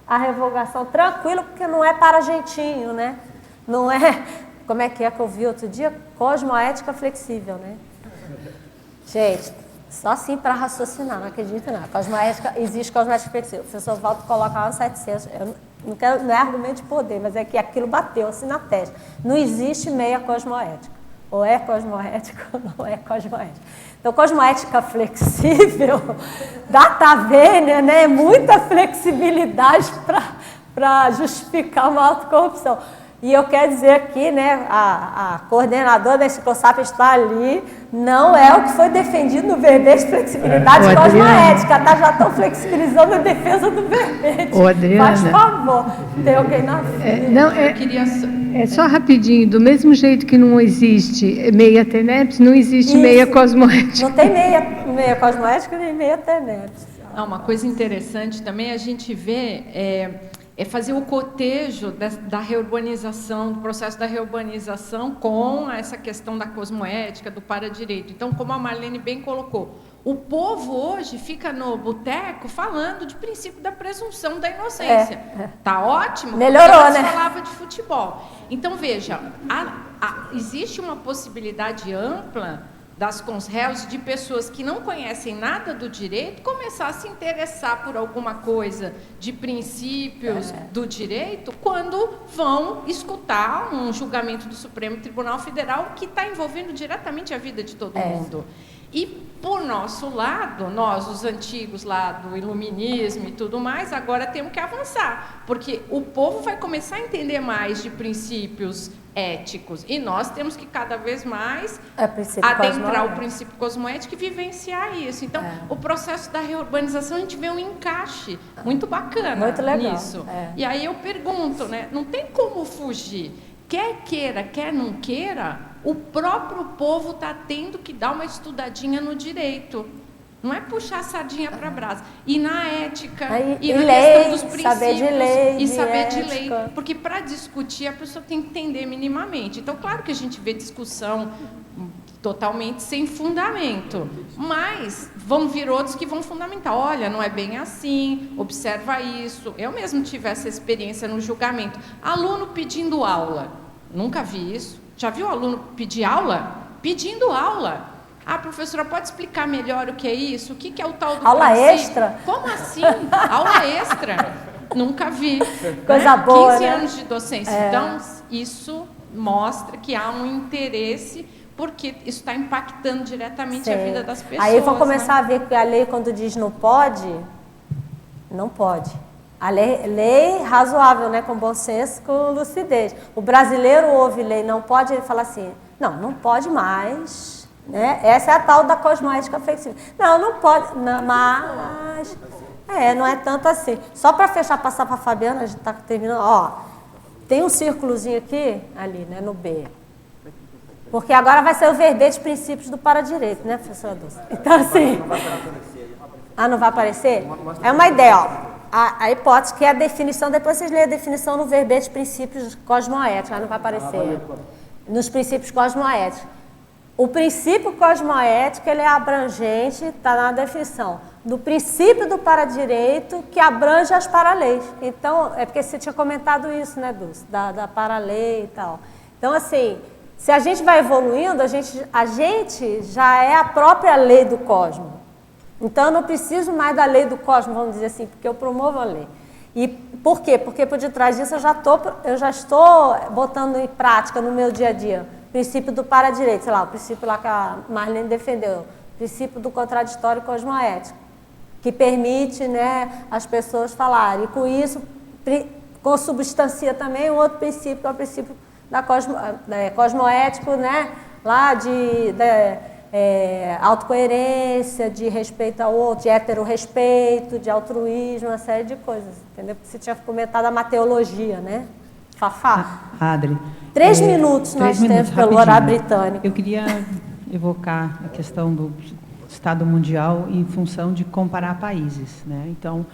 a revogação tranquilo, porque não é para jeitinho, né? Não é, como é que eu vi outro dia? Cosmoética flexível, né? Gente, só assim para raciocinar, não acredito não. Existe cosmoética flexível. O professor Walter coloca lá no 700, não é argumento de poder, mas é que aquilo bateu assim na testa. Não existe meia cosmoética. Ou é cosmoética ou não é cosmoética. Então, cosmoética flexível, data vênia, né? Muita flexibilidade para justificar uma autocorrupção. E eu quero dizer aqui, né, a coordenadora da Enciclosapia está ali, não é o que foi defendido no verbete flexibilidade cosmoética, tá? Já estão flexibilizando a defesa do verbete. Ô, Adriana, faz favor, tem alguém na fila. É só rapidinho, do mesmo jeito que não existe meia TENEPS, não existe meia cosmoética. Não tem meia cosmoética nem meia TENEPS. Uma coisa interessante também, a gente vê... é fazer o cotejo da reurbanização, do processo da reurbanização com essa questão da cosmoética, do para-direito. Então, como a Marlene bem colocou, o povo hoje fica no boteco falando de princípio da presunção da inocência. Tá ótimo? Melhorou, né? Falava de futebol. Então, veja, existe uma possibilidade ampla das consréus de pessoas que não conhecem nada do direito começar a se interessar por alguma coisa de princípios do direito quando vão escutar um julgamento do Supremo Tribunal Federal que está envolvendo diretamente a vida de todo mundo. E, por nosso lado, nós, os antigos lá do iluminismo e tudo mais, agora temos que avançar, porque o povo vai começar a entender mais de princípios éticos, e nós temos que cada vez mais adentrar o princípio cosmoético e vivenciar isso. Então, o processo da reurbanização, a gente vê um encaixe muito bacana nisso. E aí eu pergunto, né, não tem como fugir. Quer queira, quer não queira, o próprio povo está tendo que dar uma estudadinha no direito. Não é puxar a sardinha para a brasa. E na ética, e na questão dos princípios, saber de lei, e saber de lei. ética. Porque para discutir, a pessoa tem que entender minimamente. Então, claro que a gente vê discussão totalmente sem fundamento. Mas vão vir outros que vão fundamentar. Olha, não é bem assim, observa isso. Eu mesmo tive essa experiência no julgamento. Aluno pedindo aula. Nunca vi isso. Já viu aluno pedir aula? Pedindo aula. Ah, professora, pode explicar melhor o que é isso? O que é o tal do aula princípio? Extra? Como assim? Aula extra? Nunca vi. Coisa boa, 15 né? anos de docência. Então, isso mostra que há um interesse, porque isso está impactando diretamente a vida das pessoas. Aí vão começar a ver que a lei, quando diz não pode, não pode. A lei razoável, né, com bom senso, com lucidez. O brasileiro ouve lei não pode, ele fala assim, não pode mais. Né? Essa é a tal da cosmoética flexível. Não pode, mas não é tanto assim. Só para fechar, passar para a Fabiana, a gente está terminando. Ó, tem um círculozinho aqui, ali, né, no B. Porque agora vai ser o verbete de princípios do para-direito, né, professora Dulce? Então, assim... não vai aparecer? É uma ideia, ó. A hipótese, que é a definição, depois vocês leem a definição no verbete de princípios cosmoéticos, não vai aparecer. Nos princípios cosmoéticos. O princípio cosmoético, ele é abrangente, está na definição, do princípio do para-direito, que abrange as para-leis. Então, é porque você tinha comentado isso, né, Dulce, da para-lei e tal. Então, assim, se a gente vai evoluindo, a gente já é a própria lei do cosmos. Então, eu não preciso mais da lei do cosmos, vamos dizer assim, porque eu promovo a lei. E por quê? Porque por detrás disso eu já estou botando em prática no meu dia a dia o princípio do para-direito, sei lá, o princípio lá que a Marlene defendeu, o princípio do contraditório cosmoético, que permite, né, as pessoas falarem. E com isso, consubstancia também um outro princípio, que é o princípio da cosmoético, né, lá de autocoerência, de respeito ao outro, de heterorrespeito, de altruísmo, uma série de coisas, entendeu? Porque você tinha comentado a mateologia, né? Fafá. Adri. 3 minutos nós temos pelo horário britânico. Eu queria evocar a questão do Estado mundial em função de comparar países, né? Então,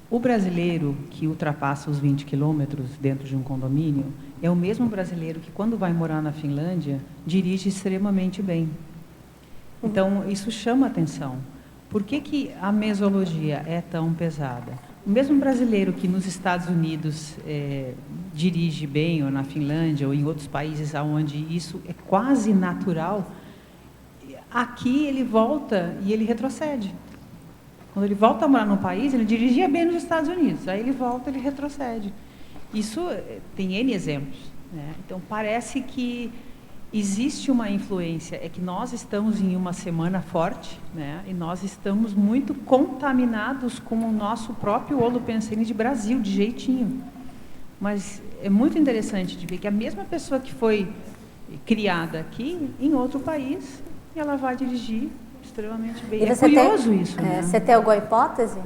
o brasileiro que ultrapassa os 20 quilômetros dentro de um condomínio é o mesmo brasileiro que, quando vai morar na Finlândia, dirige extremamente bem. Então, isso chama atenção. Por que a mesologia é tão pesada? O mesmo brasileiro que nos Estados Unidos dirige bem, ou na Finlândia, ou em outros países onde isso é quase natural, aqui ele volta e ele retrocede. Quando ele volta a morar no país, ele dirigia bem nos Estados Unidos, aí ele volta e ele retrocede. Isso tem N exemplos, né? Então, parece que existe uma influência, é que nós estamos em uma semana forte, né? E nós estamos muito contaminados com o nosso próprio holopensene de Brasil, de jeitinho. Mas é muito interessante de ver que a mesma pessoa que foi criada aqui, em outro país, ela vai dirigir extremamente bem. É curioso isso, né? Você tem alguma hipótese?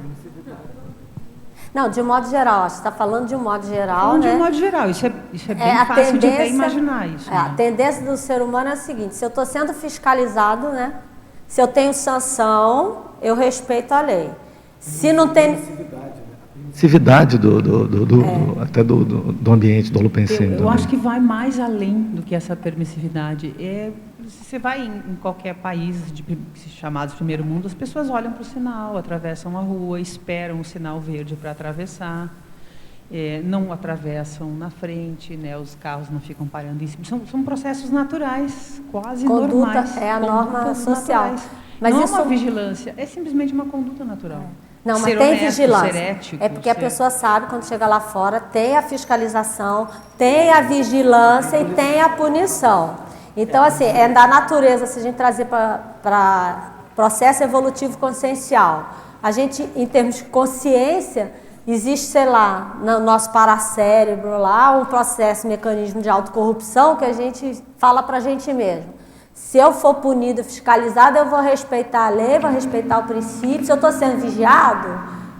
Não, de um modo geral, você está falando de um modo geral, né? De um modo geral, isso é bem fácil de até imaginar isso. A tendência do ser humano é a seguinte: se eu estou sendo fiscalizado, né? Se eu tenho sanção, eu respeito a lei. Se não tem... Permissividade até do ambiente, do holopensene. Eu acho que vai mais além do que essa permissividade. Você vai em qualquer país chamados primeiro mundo, as pessoas olham para o sinal, atravessam a rua, esperam o sinal verde para atravessar, não atravessam na frente, né, os carros não ficam parando em cima. São processos naturais, quase normais. É a norma social. Mas não é uma vigilância, é simplesmente uma conduta natural. Não, mas tem vigilância. É porque a pessoa sabe, quando chega lá fora, tem a fiscalização, tem a vigilância e tem a punição. Então, assim, é da natureza, se a gente trazer para processo evolutivo consciencial. A gente, em termos de consciência, existe, sei lá, no nosso paracérebro lá, um processo, mecanismo de autocorrupção que a gente fala para a gente mesmo. Se eu for punido, fiscalizado, eu vou respeitar a lei, vou respeitar o princípio. Se eu estou sendo vigiado,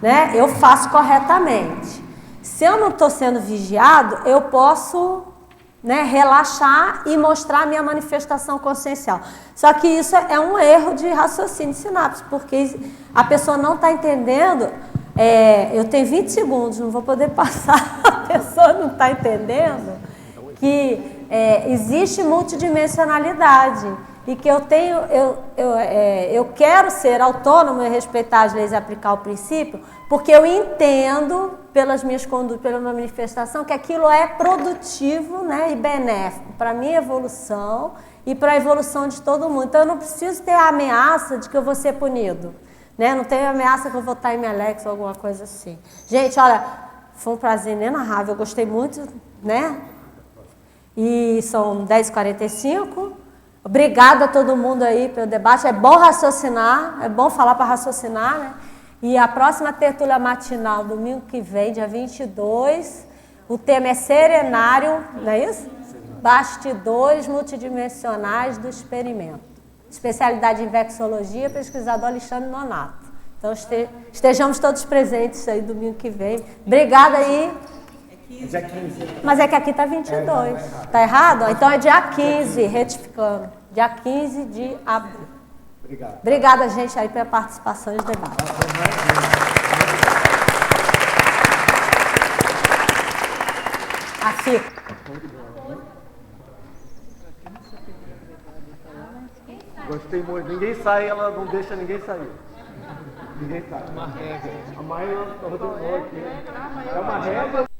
né, eu faço corretamente. Se eu não estou sendo vigiado, eu posso né, relaxar e mostrar a minha manifestação consciencial. Só que isso é um erro de raciocínio sinapse, porque a pessoa não está entendendo. Eu tenho 20 segundos, não vou poder passar, a pessoa não está entendendo que existe multidimensionalidade e que eu quero ser autônomo e respeitar as leis e aplicar o princípio, porque eu entendo pelas minhas condutas, pela minha manifestação, que aquilo é produtivo, né, e benéfico para a minha evolução e para a evolução de todo mundo. Então eu não preciso ter a ameaça de que eu vou ser punido, né? Não tem ameaça que eu vou estar em Melex ou alguma coisa assim. Gente, olha, foi um prazer inenarrável, eu gostei muito, né? E são 10h45. Obrigada a todo mundo aí pelo debate. É bom raciocinar, é bom falar para raciocinar, né? E a próxima tertúlia matinal, domingo que vem, dia 22, o tema é Serenário, não é isso? Bastidores multidimensionais do experimento. Especialidade em vexologia, pesquisador Alexandre Nonato. Então estejamos todos presentes aí domingo que vem. Obrigada aí. Mas é que aqui está 22. Está errado? Então é dia 15, retificando. Dia 15 de abril. Obrigada, gente, aí pela participação e debate. Assim. Gostei muito. Ninguém sai, ela não deixa ninguém sair. Ninguém sai. Uma regra. A Maia, ela aqui. É uma regra.